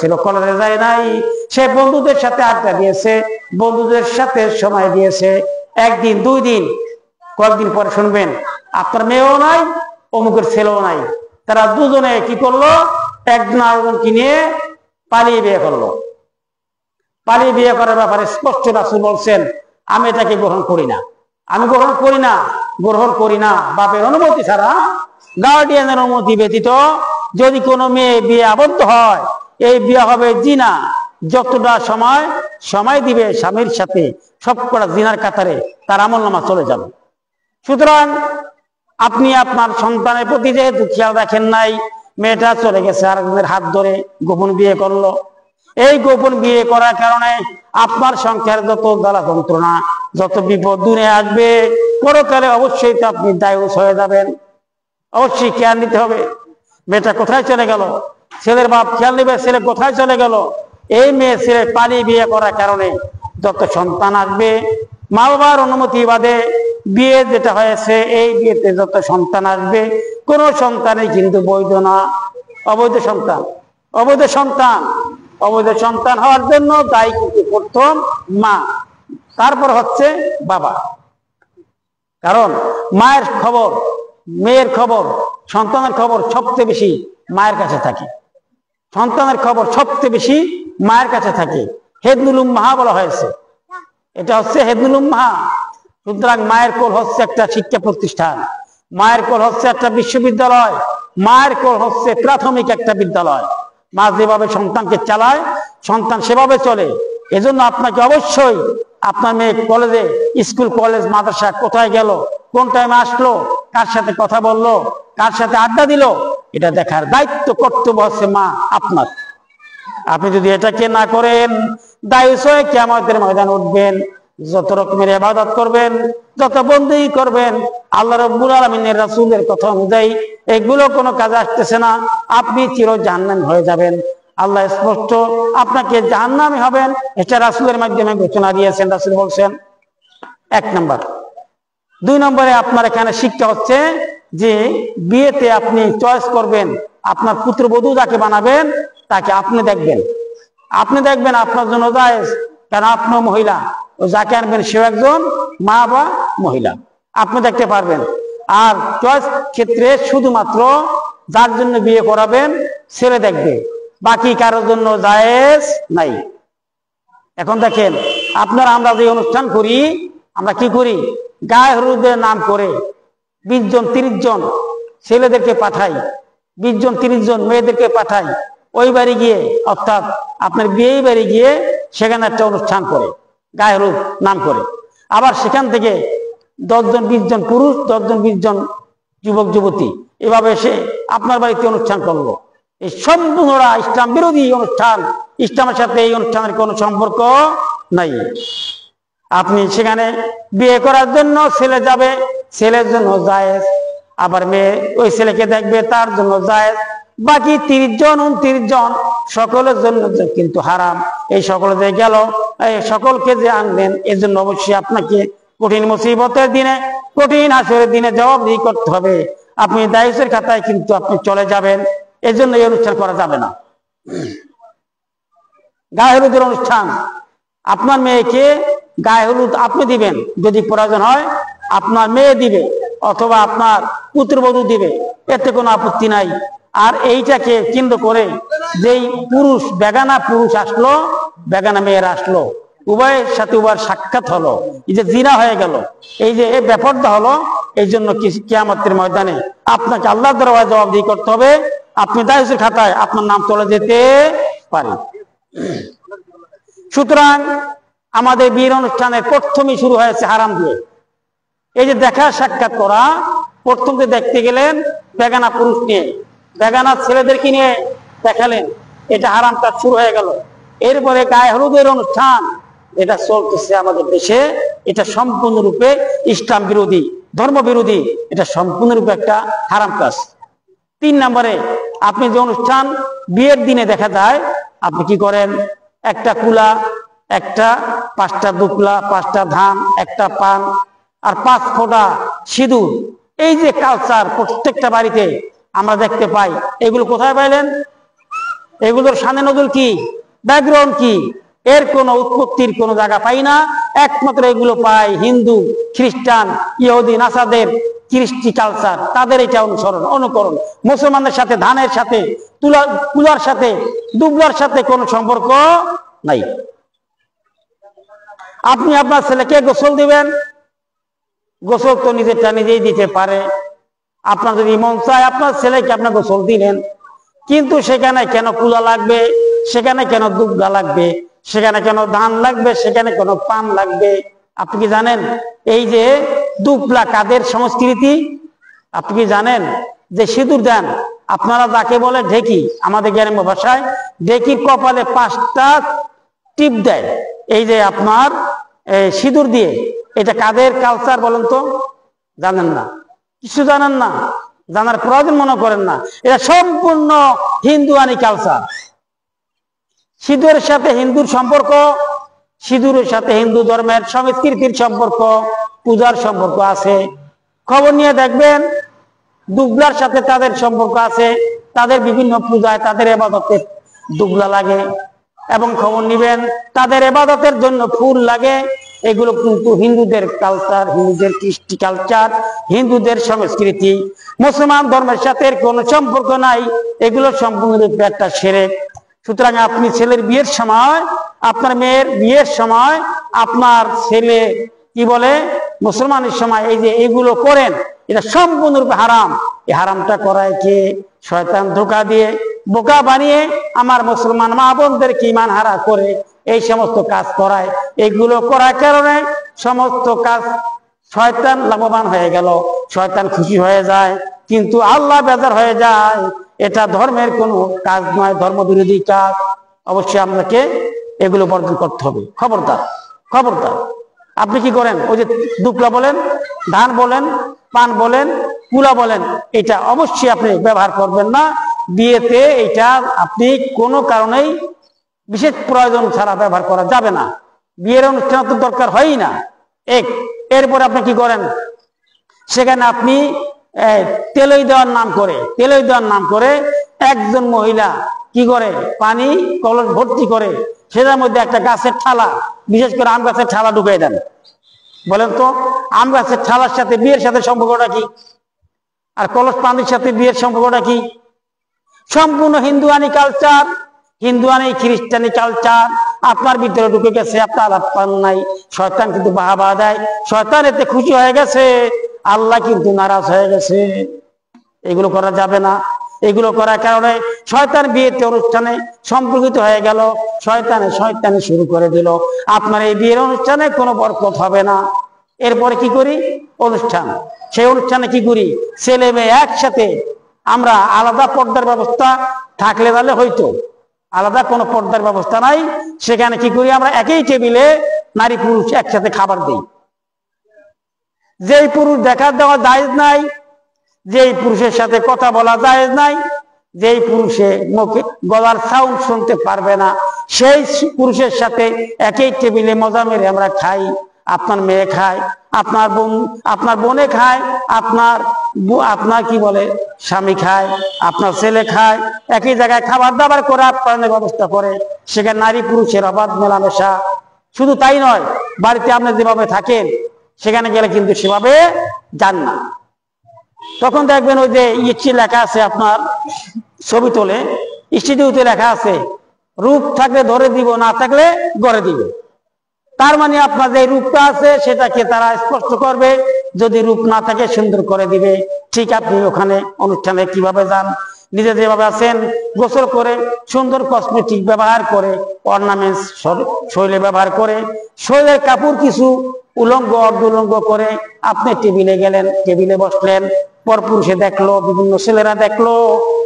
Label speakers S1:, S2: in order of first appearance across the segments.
S1: ছিল, কলেজে যায় নাই, সে বন্ধুদের সাথে আড্ডা দিয়েছে, বন্ধুদের সাথে সময় দিয়েছে, একদিন 2 দিন, কয়েকদিন পরে শুনবেন আপনার মেয়েও নাই, অমুকের ছেলেও নাই, তারা দুজনে কি করলো, একজন আরেকজনকে নিয়ে পালিয়ে বিয়ে করলো। পালিয়ে বিয়ে করার ব্যাপারে স্পষ্ট রাসূল বলছেন, আমি এটাকে গ্রহণ করি না, আমি গ্রহণ করি না বাপের অনুমতি ছাড়া, গার্ডিয়ানের অনুমতি ব্যতীত যদি কোনো মেয়ে বিয়ে আবদ্ধ হয়, এই বিয়ে হবে জিনা। যতটা সময় দিবে স্বামীর সাথে, সবকটা জিনার কাতারে তার আমলনামা চলে যাবে। সুতরাং আপনি আপনার সন্তানের প্রতি যেহেতু খেয়াল রাখেন নাই, মেয়েটা চলে গেছে আরেকজনের হাত ধরে গোপন বিয়ে করলো, এই গোপন বিয়ে করার কারণে আপনার সংসারে যত জ্বালা যন্ত্রণা, যত বিপদ দূরে আসবে, পরকালে অবশ্যই তো আপনি দায়ুস হয়ে যাবেন। অবশ্যই খেয়াল নিতে হবে, মেয়েটা কোথায় চলে গেল, ছেলের বাপ খেয়াল নেবে ছেলে কোথায় চলে গেল। এই মেয়ে ছেলে পালিয়ে বিয়ে করার কারণে যত সন্তান আসবে, মা বাবার অনুমতি বাদে বিয়ে যেটা হয়েছে, এই বিয়েতে যত সন্তান আসবে, কোন সন্তানই কিন্তু বৈধ না, অবৈধ সন্তান হওয়ার জন্য দায়ী কিন্তু প্রথম মা, তারপর হচ্ছে বাবা। কারণ মায়ের খবর, মেয়ের খবর, সন্তানের খবর সবচেয়ে বেশি মায়ের কাছে থাকে, সন্তানের খবর সবচেয়ে বেশি মায়ের কাছে থাকে। হেদনুল উম্মাহা বলা হয়েছে, এটা হচ্ছে হেদনুল উম্মাহা। সুতরাং মায়ের কোল হচ্ছে একটা শিক্ষা প্রতিষ্ঠান, মায়ের কোল হচ্ছে একটা বিশ্ববিদ্যালয়, মায়ের কোল হচ্ছে প্রাথমিক একটা বিদ্যালয়। মা যেভাবে সন্তানকে চালায়, সন্তান সেভাবে চলে। এজন্য আপনাকে অবশ্যই আপনার মেয়ে কলেজে, স্কুল কলেজ মাদ্রাসা কোথায় গেল, কোন টাইমে আসলো, কার সাথে কথা বললো, কার সাথে আড্ডা দিল, এটা দেখার দায়িত্ব কর্তব্য হচ্ছে মা আপনার। আপনি যদি এটাকে না করেন, দায়ুস হয়ে কিয়ামতের ময়দানে উঠবেন। যত রকমের ইবাদত করবেন, যত বন্দেগী করবেন, আল্লাহ রাব্বুল আলামিনের রাসূলের কথা অনুযায়ী এগুলো কোনো কাজে আসতেছে না, আপনি চির জাহান্নামী হয়ে যাবেন। আল্লাহ স্পষ্ট আপনাকে জাহান্নামী হবেন এটা রাসূলের মাধ্যমে ঘোষণা দিয়েছেন। রাসূল বলছেন 1 নম্বর। 2 নম্বরে আপনার এখানে শিক্ষা হচ্ছে যে বিয়েতে আপনি চয়েস করবেন, আপনার পুত্রবধূ যাকে বানাবেন তাকে আপনি দেখবেন আপনার জন্য জায়েজ, কারণ আপনিও মহিলা, ও যাকে আনবেন সেও একজন মা বা মহিলা, আপনি দেখতে পারবেন। আর চয়েস ক্ষেত্রে শুধুমাত্র যার জন্য বিয়ে করাবেন ছেলে দেখবে, বাকি কারোর জন্য জায়েজ নাই। এখন দেখেন আমরা যে অনুষ্ঠান করি, আমরা কি করি, গায়ে হলুদের নাম করে 20 জন 30 জন ছেলেদেরকে পাঠাই, 20 জন 30 জন মেয়েদেরকে পাঠাই ওই বাড়ি গিয়ে, অর্থাৎ আপনার বিয়ে বাড়ি গিয়ে সেখানে একটা অনুষ্ঠান করে গায়ে হলুদ নাম করে। আবার সেখান থেকে 10 জন 20 জন পুরুষ, 10 জন 20 জন যুবক যুবতী এভাবে এসে আপনার বাড়িতে অনুষ্ঠান করলো। এই সম্পূর্ণরা ইসলাম বিরোধী অনুষ্ঠান, ইসলামের সাথে এই অনুষ্ঠানের কোনো সম্পর্ক নাই। আপনি সেখানে বিয়ে করার জন্য ছেলে যাবে, ছেলের জন্য জায়েজ, আবার মেয়ে ওই ছেলেকে দেখবে, তার জন্য জায়েজ। বাকি 30 জন 29 জন সকলের জন্য কিন্তু হারাম। এই সকলে যে গেল, এই সকলকে যে আনবেন, এর জন্য অবশ্যই আপনাকে কঠিন মুসিবতের দিনে, কঠিন হাসরের দিনে জবাবদিহি করতে হবে। আপনি দায়ুসের খাতায় কিন্তু আপনি চলে যাবেন, এর জন্য এই অনুষ্ঠান করা যাবে না। গায়ে হলুদের অনুষ্ঠান, আপনার মেয়েকে গায়ে হলুদ আপনি দিবেন, যদি প্রয়োজন হয় আপনার মেয়ে দিবে অথবা আপনার পুত্রবধূ দিবে, এতে কোনো আপত্তি নাই। আর এইটাকে কেন্দ্র করে যেই পুরুষ, বেগানা পুরুষ আসলো, বেগানা মেয়েরা আসলো, উভয়ের সাথে উভয়ের সাক্ষাৎ হলো, এই যে জিনা হয়ে গেল, এই যে এই ব্যাপারটা হলো, এই জন্য কিয়ামতের ময়দানে আপনাকে আল্লাহর দরবারে জবাবদিহি করতে হবে। আপনি দায়ুসের খাতায় আপনার নাম চলে যেতে পারে। সুতরাং আমাদের বিয়ের অনুষ্ঠানের প্রথমই শুরু হয়েছে হারাম দিয়ে। এই যে দেখা সাক্ষাৎ করা, প্রথমে দেখতে গেলেন বেগানা পুরুষ নিয়ে, বেগানা ছেলেদেরকে নিয়ে দেখালেন, এটা হারাম কাজ শুরু হয়ে গেল। এরপরে গায়ে হলুদের অনুষ্ঠান, এটা চলতেছে আমাদের দেশে, এটা সম্পূর্ণরূপে ইসলাম বিরোধী, ধর্ম বিরোধী, এটা সম্পূর্ণরূপে একটা হারাম কাজ। 3 নম্বরে আপনি যে অনুষ্ঠান বিয়ের দিনে দেখা যায়, আপনি কি করেন, একটা কুলা, একটা 5টা দুকলা, 5টা ধান, একটা পান আর 5 ফোঁটা সিঁদুর, এই যে কালচার প্রত্যেকটা বাড়িতে আমরা দেখতে পাই, এগুলো কোথায় পাইলেন? এগুলোর শানে নজুল কি, ব্যাকগ্রাউন্ড কি, এর কোনো উৎপত্তির কোনো জায়গা পাই না। একমাত্র এগুলো পাই হিন্দু, খ্রিস্টান, ইহুদি, নাসাদের কৃষ্টি কালচার, তাদের এটা অনুকরণ। মুসলমানদের সাথে, ধানের সাথে, তুলার সাথে, দুবলার সাথে কোনো সম্পর্ক নাই। আপনি আপনার ছেলেকে গোসল দিবেন, গোসল তো নিজেরটা নিজেই দিতে পারে। আপনার যদি মন চায় আপনার ছেলেকে আপনার গোসল দিলেন, কিন্তু সেখানে কেন কুলা লাগবে, সেখানে কেন দুবলা লাগবে, সেখানে কেন ধান লাগবে, সেখানে কেন পান লাগবে? আপনি কি জানেন এই যে দুবলা কাদের সংস্কৃতি? আপনি কি জানেন যে সিঁদুর দেন আপনারা যাকে বলে ঢেকি, আমাদের গ্রাম্য ভাষায় ঢেকির কপালে 5টা টিপ দেয় এই যে আপনার সিঁদুর দিয়ে, এটা কাদের কালচার বলেন তো? জানেন না, কিছু জানেন না, জানার প্রয়োজন মনে করেন না। এটা সম্পূর্ণ হিন্দুয়ানি কালচার। সিঁদুরের সাথে হিন্দুর সম্পর্ক, সিঁদুরের সাথে হিন্দু ধর্মের সংস্কৃতির সম্পর্ক, পূজার সম্পর্ক আছে। খবর নিয়ে দেখবেন দুবলার সাথে তাদের সম্পর্ক আছে, তাদের বিভিন্ন পূজায় তাদের ইবাদতে দুবলা লাগে। এবং খবর নিবেন তাদের ইবাদতের জন্য ফুল লাগে। এগুলো কিন্তু হিন্দুদের কালচার, হিন্দুদের কৃষ্টি কালচার, হিন্দুদের সংস্কৃতি। মুসলমান ধর্মের সাথে কোনো সম্পর্ক নাই। এগুলো সম্পূর্ণরূপে একটা শিরক। সুতরাং আপনি ছেলের বিয়ের সময়, আপনার মেয়ের বিয়ের সময় আপনার ছেলে কি বলে মুসলমানের সময় এই যে এগুলো করেন, এটা সম্পূর্ণরূপে হারাম। এই হারামটা করায় কে? শয়তান ধোঁকা দিয়ে বোকা বানিয়ে আমার মুসলমান মা বোনদেরকে ঈমান হারা করে এই সমস্ত কাজ করায়। এগুলো করার কারণে সমস্ত কাজ শয়তান লাভবান হয়ে গেল, শয়তান খুশি হয়ে যায়, কিন্তু আল্লাহ বেজার হয়ে যায়। এটা ধর্মের কোনো কাজ নয়, ধর্মবিরোধী কাজ। অবশ্যই আপনাকে এগুলো বর্জন করতে হবে। খবরদার, খবরদার। আপনি কি করেন? ওই যে দুবলা বলেন, ধান বলেন, পান বলেন, কুলা বলেন, এটা অবশ্যই আপনি ব্যবহার করবেন না বিয়েতে। এটা আপনি কোনো কারণেই বিশেষ প্রয়োজন ছাড়া ব্যবহার করা যাবে না। বিয়ের অনুষ্ঠান তো দরকার হয়ই না। এরপরে আপনি কি করেন? সেখানে আপনি তেলই দেওয়ার নাম করে একজন মহিলা কি করে পানি কলস ভর্তি করে সেটার মধ্যে একটা গাছের ঠালা, বিশেষ করে আম গাছের ঠালা ঢুকিয়ে দেন। বলেন তো আম গাছের ঠালার সাথে বিয়ের সাথে সম্পর্কটা কি? আর কলস পানির সাথে বিয়ের সম্পর্কটা কি? সম্পূর্ণ হিন্দুয়ানি কালচার, হিন্দুয়ানি খ্রিস্টানি কালচার আপনার ভিতরে ঢুকে গেছে। আপনার আপ্যায়ন নাই। শয়তান কিন্তু বাহাবা দেয়, শয়তান এতে খুশি হয়ে গেছে, আল্লাহ কিন্তু নারাজ হয়ে গেছে। এগুলো করা যাবে না। এগুলো করার কারণে শয়তান বিয়েতে অনুষ্ঠানে সম্পর্কিত হয়ে গেল, শয়তানি শুরু করে দিল। আপনার এই বিয়ের অনুষ্ঠানে কোনো বরকত হবে না। এরপরে কি করি? অনুষ্ঠান। সেই অনুষ্ঠানে কি করি? ছেলে মেয়ে একসাথে। আমরা আলাদা পর্দার ব্যবস্থা থাকলে তাহলে হয়তো, আলাদা কোনো পর্দার ব্যবস্থা নাই। সেখানে কি করি? আমরা একই টেবিলে নারী পুরুষ একসাথে খাবার দিই। যেই পুরুষ দেখা দেওয়া জায়েজ নাই, যেই পুরুষের সাথে কথা বলা জায়েজ নাই, যেই পুরুষে মুখে গলার সাউন্ড শুনতে পারবে না, সেই পুরুষের সাথে একই টেবিলে মজা মেরে আমরা খাই। আপনার মেয়ে খায়, আপনার বোনে খায়, আপনার কি বলে স্বামী খায়, আপনার ছেলে খায়। একই জায়গায় খাবার দাবার করে আপ্যায়নের ব্যবস্থা করে। সেখানে নারী পুরুষের অবাধ মেলামেশা। শুধু তাই নয়, বাড়িতে আপনি যেভাবে থাকেন সেখানে গেলে কিন্তু সেভাবে যান না। তখন দেখবেন ওই যে ইচ্ছে লেখা আছে, আপনার ছবি তোলে স্টুডিওতে লেখা আছে রূপ থাকলে ধরে দিব, না থাকলে গড়ে দিব। তার মানে আপনার যে রূপটা আছে সেটাকে তারা স্পষ্ট করবে, যদি রূপ না থাকে সুন্দর করে দিবে। ঠিক আপনি ওখানে অনুষ্ঠানে কিভাবে যান, নিজে যেভাবে আছেন গোসল করে সুন্দর কসমেটিক ব্যবহার করে, অর্নামেন্টস শরীরে ব্যবহার করে, শরীরের কাপড় কিছু উলঙ্গ অর্ধ উলঙ্গ করে আপনি টেবিলে গেলেন, টেবিলে বসলেন। পরপুরুষে দেখলো, বিভিন্ন ছেলেরা দেখলো,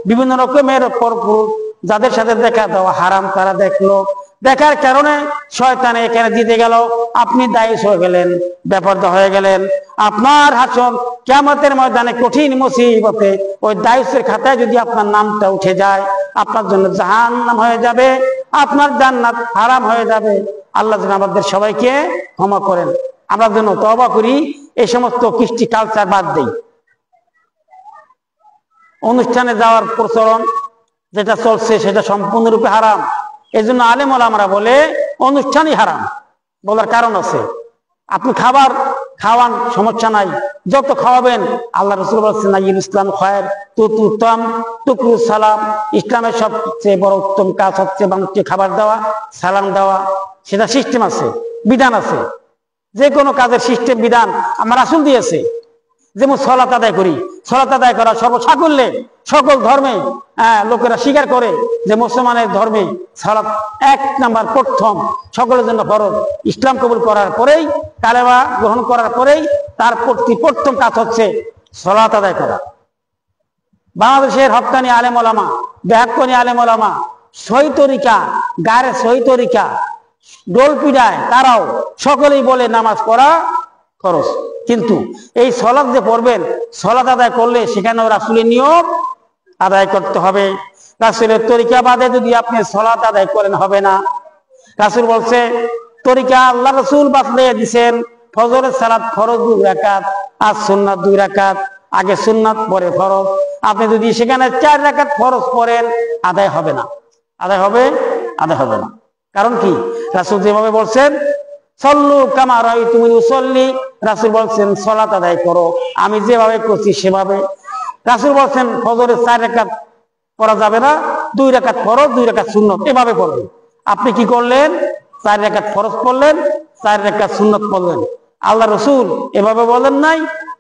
S1: বিভিন্ন রকমের পরপুরুষ যাদের সাথে দেখা দেওয়া হারাম তারা দেখলো। দেখার কারণে শয়তানে এখানে জিতে গেল, আপনি দায়ী হয়ে গেলেন, বেপরদা হয়ে গেলেন। আপনার হাসর কিয়ামতের ময়দানে কঠিন মুসিবতে ওই দায়িত্বের খাতায় যদি আপনার নামটা উঠে যায়, আপনার জন্য জাহান্নাম হয়ে যাবে, আপনার জান্নাত হারাম হয়ে যাবে। আল্লাহ যেন আমাদের সবাইকে ক্ষমা করেন। আমরা যেন তওবা করি, এই সমস্ত কৃষ্টি কালচার বাদ দেই। অনুষ্ঠানে যাওয়ার প্রচলন যেটা চলছে সেটা সম্পূর্ণরূপে হারাম। এই জন্য আলেম ওলামারা বলে অনুষ্ঠানই হারাম। বলার কারণ আছে, আপনি খাবার খাওয়ান সমস্যা নাই, যত খাওয়াবেন। আল্লাহ রাসূল বলেছেন ইসলাম খয়ের তুতুতম তুকরু সালাম, ইসলামের সবচেয়ে বড় উত্তম কাজ হচ্ছে মানুষকে খাবার দেওয়া, সালাম দেওয়া। সেটা সিস্টেম আছে, বিধান আছে। যে কোনো কাজের সিস্টেম বিধান আমার রাসূল দিয়েছে। যেমন সালাত আদায় করি, সালাত আদায় করা সর্বসাকল্যে সকল ধর্মে লোকেরা স্বীকার করে যে মুসলমানের ধর্মে সালাত 1 নাম্বার প্রথম সকলের জন্য ফরজ। ইসলাম কবুল করার পরেই, কালেমা গ্রহণ করার পরেই তার প্রথম কাজ হচ্ছে সালাত আদায় করা। বাংলাদেশের হক্কানি আলেম ওলামা, বেহাক্কানি আলেম ওলামা, সহি তরিকা, গায়ের সহি তরিকা, ডোল পিডায়, তারাও সকলেই বলে নামাজ পড়া ফরজ। কিন্তু এই সালাত যে পড়বেন, সালাত আদায় করলে সেখানেও রাসূলের নিয়ম আদায় করতে হবে। রাসূলের তরিকা বাদে যদি আপনি সালাত আদায় করেন হবে না। রাসূল বলছে তরিকা আল্লাহ রাসূল বাতলে দিয়েছেন, ফজরের সালাত ফরজ 2 রাকাত আর সুন্নাত 2 রাকাত, আগে সুন্নাত পরে ফরজ। আপনি যদি সেখানে 4 রাকাত ফরজ পড়েন আদায় হবে না। আদায় হবে না। কারণ কি? রাসূল যেভাবে বলছেন সল্লু কামা রাআইতুমুনি উসাল্লি, রাসূল বলছেন সালাত আদায় করো আমি যেভাবে করছি সেভাবে। রাসূল বলছেন ফজরের 4 রাকাত পড়া যাবে না, 2 রাকাত ফরজ 2 রাকাত সুন্নত, এভাবে পড়বেন। আপনি কি করলেন? 4 রাকাত ফরজ পড়লেন, 4 রাকাত সুন্নত পড়লেন। আল্লাহ রাসূল এভাবে বলেন নাই,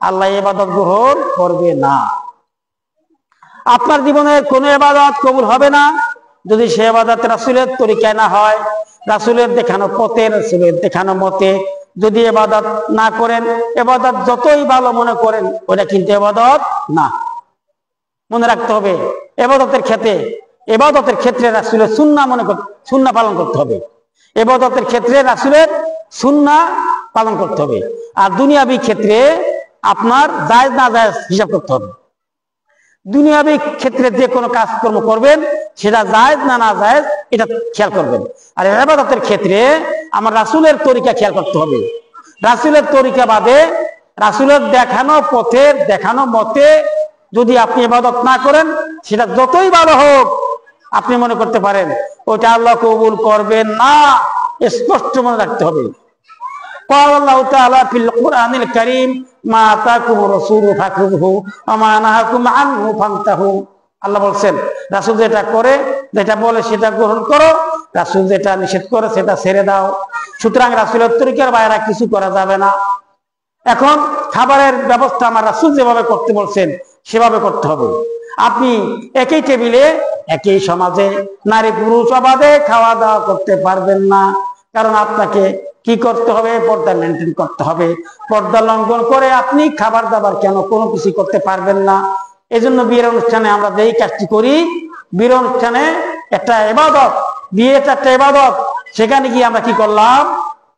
S1: আল্লাহ ইবাদত গ্রহণ করবে না। আপনার জীবনের কোনো ইবাদত কবুল হবে না যদি সে ইবাদত রাসূলের তরিকায় না হয়, রাসূলের দেখানো পথে, রাসূলের দেখানো মতে যদি ইবাদত না করেন, ইবাদত যতই ভালো মনে করেন ওটা কিন্তু ইবাদত না। মনে রাখতে হবে ইবাদতের ক্ষেত্রে রাসূলের সুন্নাহ পালন করতে হবে। ইবাদতের ক্ষেত্রে রাসূলের সুন্নাহ পালন করতে হবে। আর দুনিয়াবি ক্ষেত্রে আপনার জায়েজ না জায়েজ হিসাব করতে হবে। দুনিয়াবি ক্ষেত্রে যে কোনো কাজকর্ম করবেন সেটা জায়েজ না না জায়েজ এটা খেয়াল করবেন। আর ইবাদতের ক্ষেত্রে আমার রাসূলের তরিকা খেয়াল করতে হবে। রাসূলের তরিকা বাদে রাসূলের দেখানো পথের দেখানো মতে যদি আপনি ইবাদত না করেন, সেটা যতই ভালো হোক আপনি মনে করতে পারেন ওটা আল্লাহ কবুল করবেন না। স্পষ্ট মনে রাখতে হবে। আল্লাহ তাআলা ফিল কুরআনিল কারীম মা আতাকুম রাসূলু ফাখুযুহু ওয়া মা নাহাকুম আনহু ফান্তাহু। আল্লাহ বলেন রাসূল যেটা করে, যেটা বলে সেটা গ্রহণ করো, রাসূল যেটা নিষেধ করে সেটা ছেড়ে দাও। সুতরাং রাসূলের তরিকার বাইরে কিছু করা যাবে না। এখন খাবারের ব্যবস্থা আমার রাসূল যেভাবে করতে বলছেন সেভাবে করতে হবে। আপনি একই টেবিলে একই সমাজে নারী পুরুষ অবাধে খাওয়া দাওয়া করতে পারবেন না। কারণ আপনাকে কি করতে হবে? পর্দা মেনটেন করতে হবে। পর্দা লঙ্ঘন করে আপনি খাবার দাবার কেন কোনো কিছু করতে পারবেন না। এই জন্য বিয়ের অনুষ্ঠানে আমরা যেই কাজটি করি, বিয়ের অনুষ্ঠানে একটা ইবাদত, বিয়েটা একটা ইবাদত। সেখানে গিয়ে আমরা কি করলাম?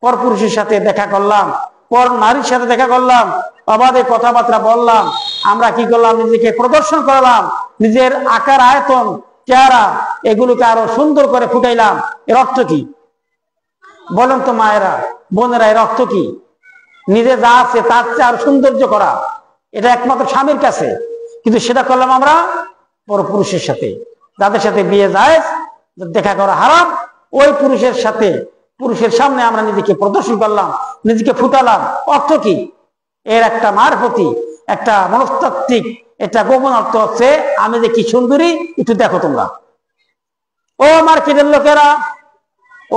S1: পরপুরুষের সাথে দেখা করলাম, পর নারীর সাথে দেখা করলাম, অবাধে কথাবার্তা বললাম। আমরা কি করলাম? নিজেকে প্রদর্শন করলাম, নিজের আকার আয়তন চেহারা এগুলোকে আরো সুন্দর করে ফুটাইলাম। এর অর্থ কি বলেন তো মায়েরা, বোনেরা? এর অর্থ কি? নিজে যা আছে তার চেয়ে আরো সৌন্দর্য করা। এটা একমাত্র স্বামীর কাছে, কিন্তু সেটা করলাম আমরা পরপুরুষের সাথে। যাদের সাথে বিয়ে যায় দেখা করা হারাম, ওই পুরুষের সাথে পুরুষের সামনে আমরা নিজেকে প্রদর্শন করলাম, নিজেকে ফুটালাম। অর্থ কি? এর একটা মারফতি, একটা মনস্তাত্ত্বিক, এটা গোপন অর্থ হচ্ছে আমি যে কি সুন্দরী একটু দেখো তোমরা। ও মার্কেটের লোকেরা,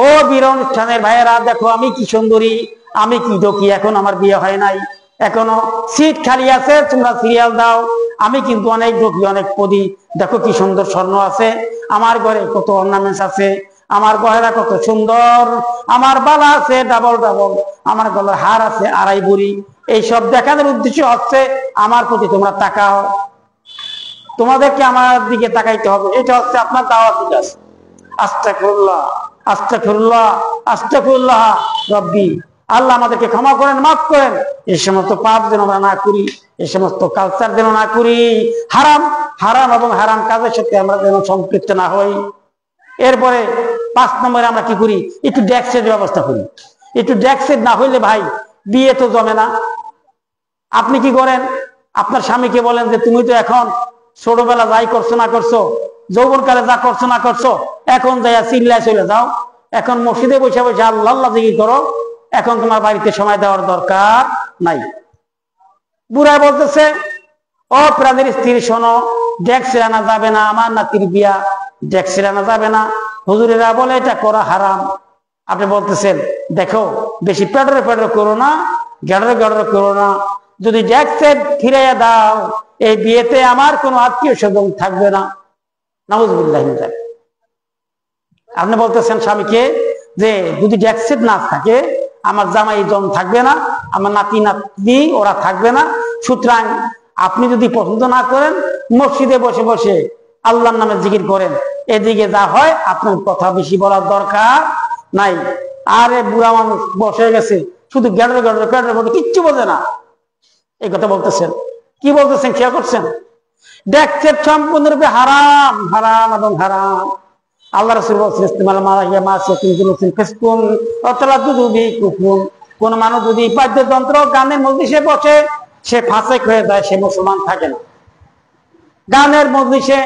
S1: ও বিয়ের অনুষ্ঠানের ভাইয়েরা, দেখো আমি কি সুন্দরী, আমি কি ঢোকি, এখন আমার বিয়ে হয় নাই, এখনো সিট খালি আছে, তোমরা সিরিয়াল দাও। আমি কিন্তু অনেক ঢোকি, অনেক পদি, দেখো কি সুন্দর স্বর্ণ আছে, আমার ঘরে কত অর্নামেন্টস আছে, আমার গহেরা কত সুন্দর, আমার বালা আছে ডাবল ডাবল, আমার গলার হার আছে 2.5 ভরি। এইসব দেখানোর উদ্দেশ্য হচ্ছে আমার প্রতি তোমরা তাকাও, তোমাদেরকে আমার দিকে তাকাইতে হবে। এটা হচ্ছে আপনার দাওয়াত কাজ। আস্তাগফিরুল্লাহ, আস্তাগফিরুল্লাহ, আস্তাগফিরুল্লাহ রব্বি। আল্লাহ আমাদেরকে ক্ষমা করেন, মাফ করেন। এই সমস্ত পাপ যেন আমরা না করি, এই সমস্ত কালচার যেন না করি, হারাম হারাম এবং হারাম কাজের সাথে আমরা যেন সম্পৃক্ত না হই। এরপরে 5 নম্বরে আমরা কি করি? একটু ডেস্কের ব্যবস্থা করি। একটু ডেস্কের না হইলে ভাই বিয়ে তো জমে না। আপনি কি করেন? আপনার স্বামীকে বলেন যে তুমি তো এখন ছোটবেলা যাই করছো না করছো, যৌবনকালে যা করছো না করছো, এখন যাইয়া চিল্লায় চলে যাও, এখন মসজিদে বসে বসে আল্লাহ আল্লাহ জিকির করো, এখন তোমার বাড়িতে সময় দেওয়ার দরকার নাই। বুড়ায় বলতেছে, ও প্রাণের স্ত্রী শোনো, ডেক ছিড়ানো যাবে না, আমার নাতির বিয়া, ডেক ছিড়ানো যাবে না। হুজুরেরা বলে এটা করা হারাম। আপনি বলতেছেন দেখো বেশি পেটরে পেটরে করো না, গেড়রে গেড়রে করো না, যদি ডেক সেট ফিরাইয়া দাও এই বিয়েতে আমার কোনো আত্মীয় স্বজন থাকবে না। নাউজুবিল্লাহ। আপনি বলতেছেন স্বামীকে যে যদি ডেক সেট না থাকে আমার জামাই জন থাকবে না, আমার নাতি নাতনি ওরা থাকবে না, সুতরাং আপনি যদি পছন্দ না করেন মসজিদে বসে বসে আল্লাহর নামে জিকির করেন, এদিকে যা হয় আপনার কথা বেশি বলার দরকার নাই। আরে বুড়া মানুষ বসে গেছে, শুধু গেড়ে গেড়ে গেড়ে গেড়ে কিচ্ছু বোঝে না, এই কথা বলতেছেন। কি বলতেছেন খেয়াল করছেন? দেখছেন সম্পূর্ণরূপে হারাম, হারাম এবং হারাম। আল্লাহ রাসূল বলেছেন কোন মানুষ যদি বাদ্যযন্ত্র গানের মজলিসে বসে সে ফাসেক হয়ে যায়, সে মুসলমান থাকে না। গানের মজলিসে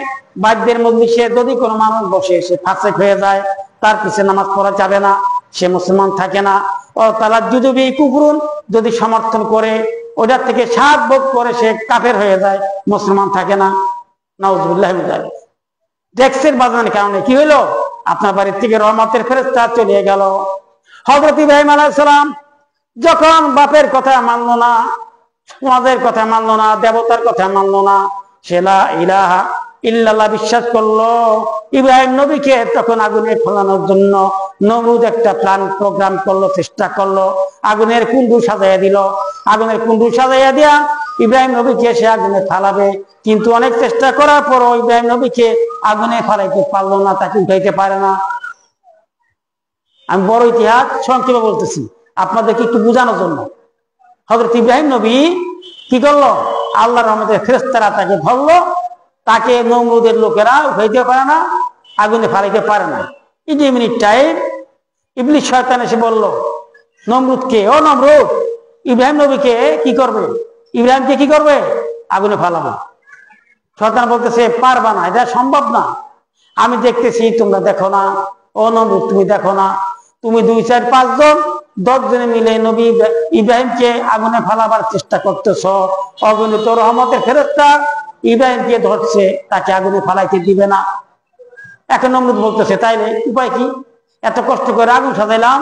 S1: বাদ্যের মজলিসে যদি কোনো মানুষ বসে সে ফাসেক হয়ে যায়, তার পিছে নামাজ পড়া যাবে না, সে মুসলমান থাকে না। ও তালা যুদুবি কুফরুন যদি সমর্থন করে ওটার থেকে সাত ভোগ করে সে কাফের হয়ে যায়, মুসলমান থাকে না। নাউজুবিল্লাহ। ডেক্সের বাজানোর কারণে কি হইলো? আপনার বাড়ির থেকে রহমতের ফেরেশতা চলে গেল। হযরত ইব্রাহিম আলাইহিস সালাম যখন বাপের কথা মানলো না, সমাজের কথা মানলো না, দেবতার কথা মানলো না, সে লা ইলাহা ইল্লাল্লাহ বিশ্বাস করলো, ইব্রাহিম নবীকে তখন আগুনে ফেলানোর জন্য নমরুদ একটা প্ল্যান প্রোগ্রাম করলো, চেষ্টা করলো, আগুনের কুণ্ডু সাজাইয়া দিল। আগুনের কুণ্ডু সাজাইয়া দিয়া ইব্রাহিম নবীকে সে আগুনে ফালাবে, কিন্তু অনেক চেষ্টা করার পর ইব্রাহিম নবীকে আগুনে ফালাইতে পারলো না, তাকে উঠাইতে পারে না। আমি বড় ইতিহাস সংক্ষেপে বলতেছি আপনাদেরকে একটু বোঝানোর জন্য। হযরত ইব্রাহিম নবী কি করলো? আল্লাহর রহমতের ফেরেশতারা তাকে ধরলো, তাকে নমরুদের লোকেরা উঠাইতে পারে না, আগুনে ফালাইতে পারে না। এই যে মিনিট টাইম ইবলিস শয়তান এসে বলল নমরুদকে, ও নমরুদ, ইব্রাহিম নবীকে কি করবে? ইব্রাহিমকে কি করবে? আগুনে ফালাবো। শয়তান বলতেছে পারবা না, এটা সম্ভব না, আমি দেখতেছি তোমরা দেখো না। ও নমরুদ তুমি দেখো না, তুমি 2, 4, 5 জন 10 জনে মিলে নবী ইব্রাহিমকে আগুনে ফালাবার চেষ্টা করতেছ, অগণিত রহমতের ফেরেশতা ইব্রাহিমকে ধরছে, তাকে আগুনে ফালাইতে দিবে না। এখন নমরুদ বলতেছে তাইলে উপায় কি? এত কষ্ট করে আগুন সাজাইলাম,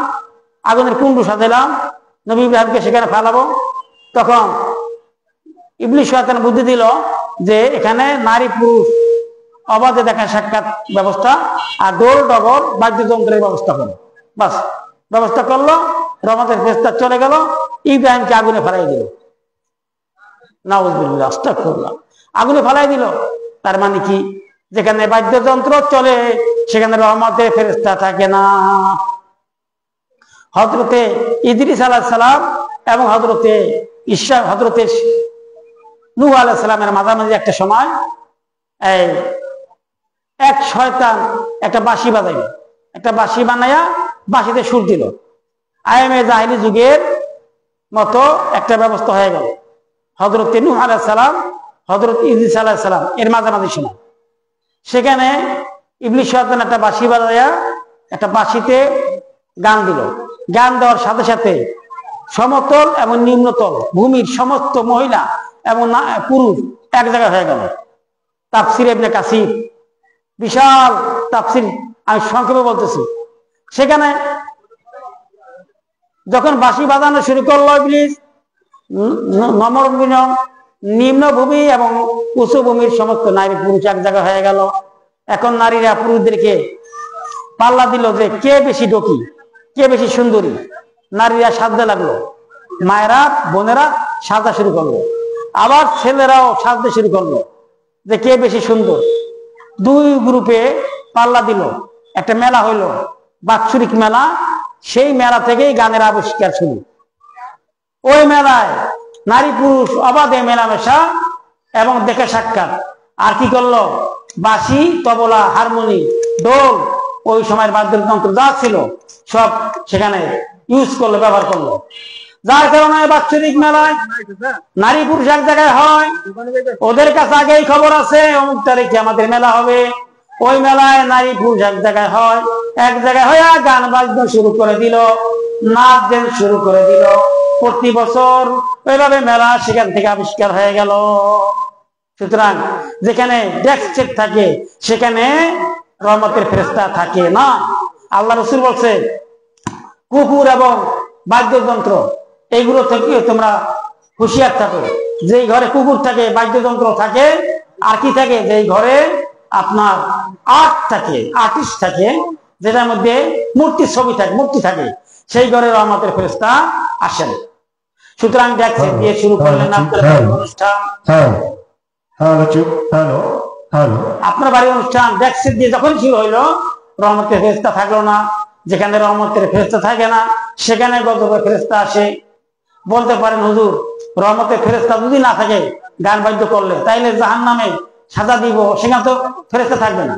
S1: আগুনের কুণ্ডু সাজাইলাম, নবী ইব্রাহিমকে সেখানে ফালাবো। তখন ইবলিস শয়তান বুদ্ধি দিল যে এখানে নারী পুরুষ অবাধে দেখা সাক্ষাৎ ব্যবস্থা আর ডোল ডবল বাদ্যযন্ত্রের ব্যবস্থা করো। বাস ব্যবস্থা করলো, রহমতের ফেরেশতা চলে গেল, ইব্রাহিমকে আগুনে ফালাই দিল। নাউজুবিল্লাহ, আস্তাগফিরুল্লাহ। আগুনে ফালাই দিল, তার মানে কি? যেখানে বাদ্যযন্ত্র চলে সেখানে রহমতের ফেরেশতা থাকে না। হযরতে ইদ্রিস আলাইহিস সালাম এবং হযরতে নূহ আলাইহিস সালামের মাঝামাঝি একটা সময় এক শয়তান একটা বাঁশি বাজাইল, একটা বাঁশি বানাইয়া বাঁশিতে সুর দিল। আইএমএ জাহিলি যুগের মতো একটা ব্যবস্থা হয়ে গেল। হযরতে নূহ আলাইহিস সালাম, হযরত ইদ্রিস আলাইহিস সালাম এর মাঝামাঝি সময় সেখানে ইবলিস শয়তান একটা বাঁশি বাজাইয়া একটা বাঁশিতে গান দিল। গান দেওয়ার সাথে সাথে সমতল এবং নিম্নতল ভূমির সমস্ত মহিলা এবং পুরুষ এক জায়গায় হয়ে গেল। তাফসির ইবনে কাসির, বিশাল তাফসির, আমি সংক্ষেপে বলতেছি। সেখানে যখন বাঁশি বাজানো শুরু করলো ইবলিস, নিম্ন ভূমি এবং উঁচু ভূমির সমস্ত নারী পুরুষ এক জায়গা হয়ে গেল। এখন নারীরা পুরুষদেরকে পাল্লা দিল যে কে বেশি ডকি, কে বেশি সুন্দরী। নারীরা সাজতে লাগলো, মায়েরা বোনেরা সাজা শুরু করলো, আবার ছেলেরাও সাজতে শুরু করলো যে কে বেশি সুন্দর। 2 গ্রুপে পাল্লা দিল, একটা মেলা হইল, বাৎসরিক মেলা। সেই মেলা থেকেই গানের আবিষ্কার শুরু। ওই মেলায় নারী পুরুষ অবাধে মেলামেশা এবং দেখা সাক্ষাৎ। আর কি করলো? বাঁশি, তবলা, হারমোনি, ঢোল, ওই সময়ের বাদ্যযন্ত্র যা ছিল সব সেখানে ইউজ করলো, ব্যবহার করলো। যার কারণে বাৎসরিক মেলায় নারী পুরুষ এক জায়গায় হয়, ওদের কাছে আগেই খবর আছে অমুক তারিখে আমাদের মেলা হবে, ওই মেলায় নারী পুরুষ এক জায়গায় হয়, এক জায়গায় হয়ে গান বাজনা শুরু করে দিল, নাচ গান শুরু করে দিল, প্রতি বছর ওইভাবে মেলা সেখান থেকে আবিষ্কার হয়ে গেল। সুতরাং যেখানে ডেস্ক চেক থাকে সেখানে রহমতের ফেরেশতা থাকে না। আল্লাহ রাসূল বলছে কুকুর এবং বাদ্যযন্ত্র এইগুলো থেকে তোমরা হুঁশিয়ার থাকো। যেই ঘরে কুকুর থাকে, বাদ্যযন্ত্র থাকে, আর কি থাকে, যেই ঘরে আপনার আর্ট থাকে, আর্টিস্ট থাকে, যেটার মধ্যে মূর্তির ছবি থাকে, মূর্তি থাকে, সেই ঘরে রহমতের ফেরেশতা আসেন। সুতরাং দেখছেন দিয়ে শুরু করলেন আপনার অনুষ্ঠান, আপনার বাড়ির অনুষ্ঠান দেখছেন দিয়ে যখন শুরু হইলো রহমতের ফেরেশতা থাকলো না। যেখানে রহমতের ফেরেশতা থাকে না সেখানে গজবের ফেরেশতা আসে। বলতে পারেন হুজুর রহমতের ফেরেশতা যদি না থাকে গান বাদ্য করলে তাইলে জাহান্নামে সাজা দিব, সেখানে তো ফেরেশতা থাকবে না।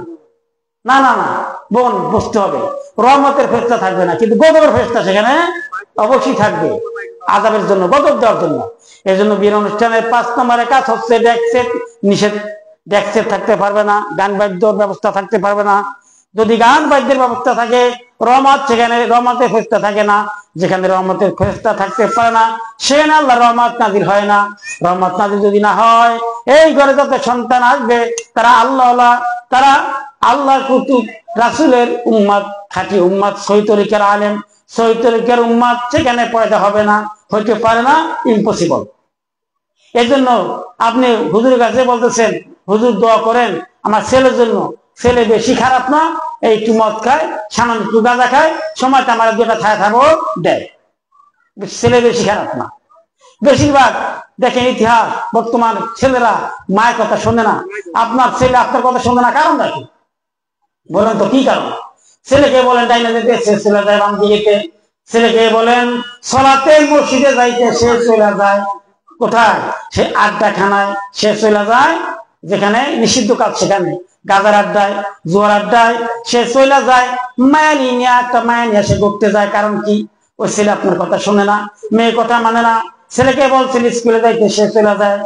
S1: না না না বোন, বুঝতে হবে রহমতের ফেরেশতা থাকবে না, কিন্তু গজবের ফেরেশতা সেখানে অবশ্যই থাকবে, আযাবের জন্য, গজব দেওয়ার জন্য। এই জন্য বিয়ের অনুষ্ঠানের 5 নম্বরের কাজ হচ্ছে ডেস্ক নিষেধ। ডেস্ক থাকতে পারবে না, গান বাদ্যর ব্যবস্থা থাকতে পারবে না। যদি গান বাদ্যের ব্যবস্থা থাকে রহমত, সেখানে রহমতের ফেরেশতা থাকে না। যেখানে রহমতের ফেরেশতা থাকতে পারে না সেখানে আল্লাহর রহমত নাযিল হয় না। রহমত নাযিল যদি না হয় এই ঘরে যত সন্তান আসবে তারা আল্লাহ, তারা আল্লাহর কুতুব রাসূলের উম্মত, খাঁটি উম্মত, সহি তরিকার আলেম, সহি তরিকার উম্মত সেখানে পয়দা হবে না, হইতে পারে না, ইম্পসিবল। এই জন্য আপনি হুজুরের কাছে বলতেছেন হুজুর দোয়া করেন আমার ছেলের জন্য, ছেলে বেশি খারাপ না, এই একটু মদ খায়, সামান্য একটু গাঁজা খায়, সময় আমার 2টা ছায়া থাকবো দেয়, ছেলে বেশি খারাপ না। বেশিরভাগ দেখেন ইতিহাস, বর্তমান ছেলেরা মায়ের কথা শোনে না। আপনার ছেলে আপনার কথা শোনে না, কারণ দেখি বলেন তো কি কারণ? ছেলেকে বলেন ডাইনে যেতে, সে চলে যায় বাম দিকে। ছেলেকে বলেন সলাতে মসজিদে যাইতে, সে চলে যায় কোথায়? সে আড্ডাখানায় সে চলে যায়, যেখানে নিষিদ্ধ কাজ সেখানে, গাজার আড্ডায়, জোয়ার আড্ডায় সে চলে যায়। মায়ালি নিয়ে একটা মায়া নিয়ে সে ঘুরতে যায়। কারণ কি? ওই ছেলে আপনার কথা শোনে না, মেয়ের কথা মানে না। ছেলেকে বলছেন স্কুলে যাইতে, সে চলে যায়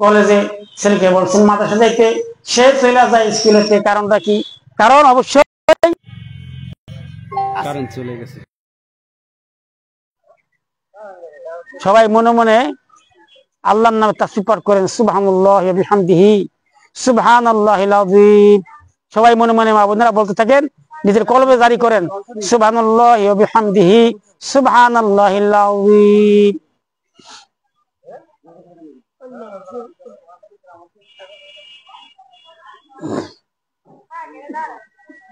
S1: কলেজে। ছেলেকে বলছেন মাদ্রাসা যাইতে, সে চলে যায় স্কুলেতে। কারণটা কি? কারণ অবশ্যই কারেন্ট চলে গেছে। সবাই মনে মনে আল্লাহর নামে তাসবিহ পাঠ করেন, সুবহানাল্লাহি ওয়া বিহামদিহি সুবহানাল্লাহিল আযীম। সবাই মনে মনে মা বোনেরা বলতে থাকেন, নিজের কলবে জারি করেন, সুবহানাল্লাহি ওয়া বিহামদিহি সুবহানাল্লাহিল আযীম।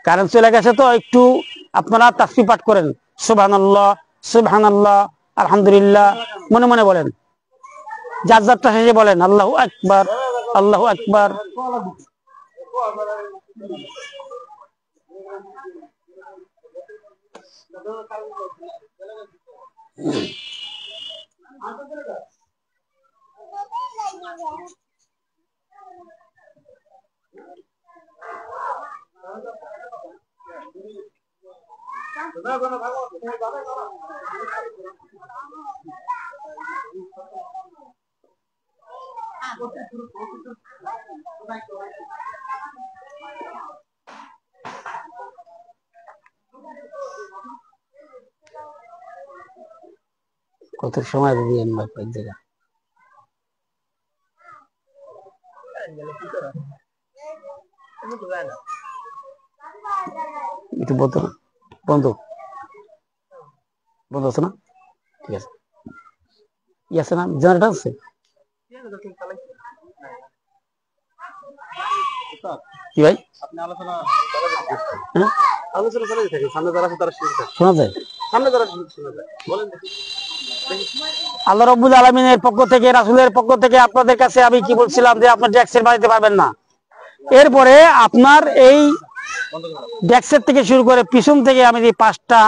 S1: কারণ চলে গেছে তো একটু আপনারা তাসবিহ পাঠ করেন, সুবহানাল্লাহ সুবহানাল্লাহ আলহামদুলিল্লাহ মনে মনে বলেন। যার যারটা শেষে বলেন আল্লাহু আকবার, আল্লাহু আকবার। কত সময় দিবেন ভাই এক জায়গা? একটু বলতো না, বন্ধ বন্ধ আছে না? ঠিক আছে, ই আছে না, জেনারেটর আছে? কি ভাই শোনা যায়? আল্লাহ রাব্বুল আলামিনের পক্ষ থেকে, রাসূলের পক্ষ থেকে আপনাদের কাছে আমি কি বলছিলাম যে আপনার ডেস্কের বাড়িতে পাবেন না। এরপরে আপনার এই ডেস্কের থেকে শুরু করে পিছন থেকে আমি যে 5টা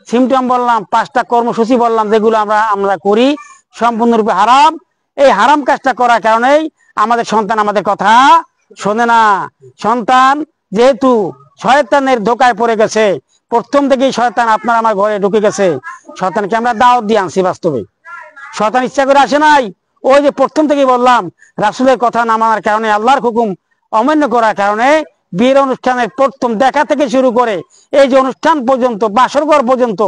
S1: সিমটম বললাম, 5টা কর্মসূচি বললাম, যেগুলো আমরা করি সম্পূর্ণরূপে হারাম। এই হারাম কাজটা করার কারণেই আমাদের সন্তান আমাদের কথা শোনে না। সন্তান যেহেতু শয়তানের ধোকায় পড়ে গেছে, প্রথম থেকেই শয়তান আপনার আমার ঘরে ঢুকে গেছে। শয়তানকে আমরা দাওয়াত দিয়ে আনছি। বাস্তবে শয়তান ইচ্ছা করে আসে নাই। ওই যে প্রথম থেকেই বললাম, রাসূলের কথা না মানার কারণে, আল্লাহর হুকুম অমান্য করার কারণে বিয়ের অনুষ্ঠানের প্রথম দেখা থেকে শুরু করে এই যে অনুষ্ঠান পর্যন্ত, বাসরঘর পর্যন্ত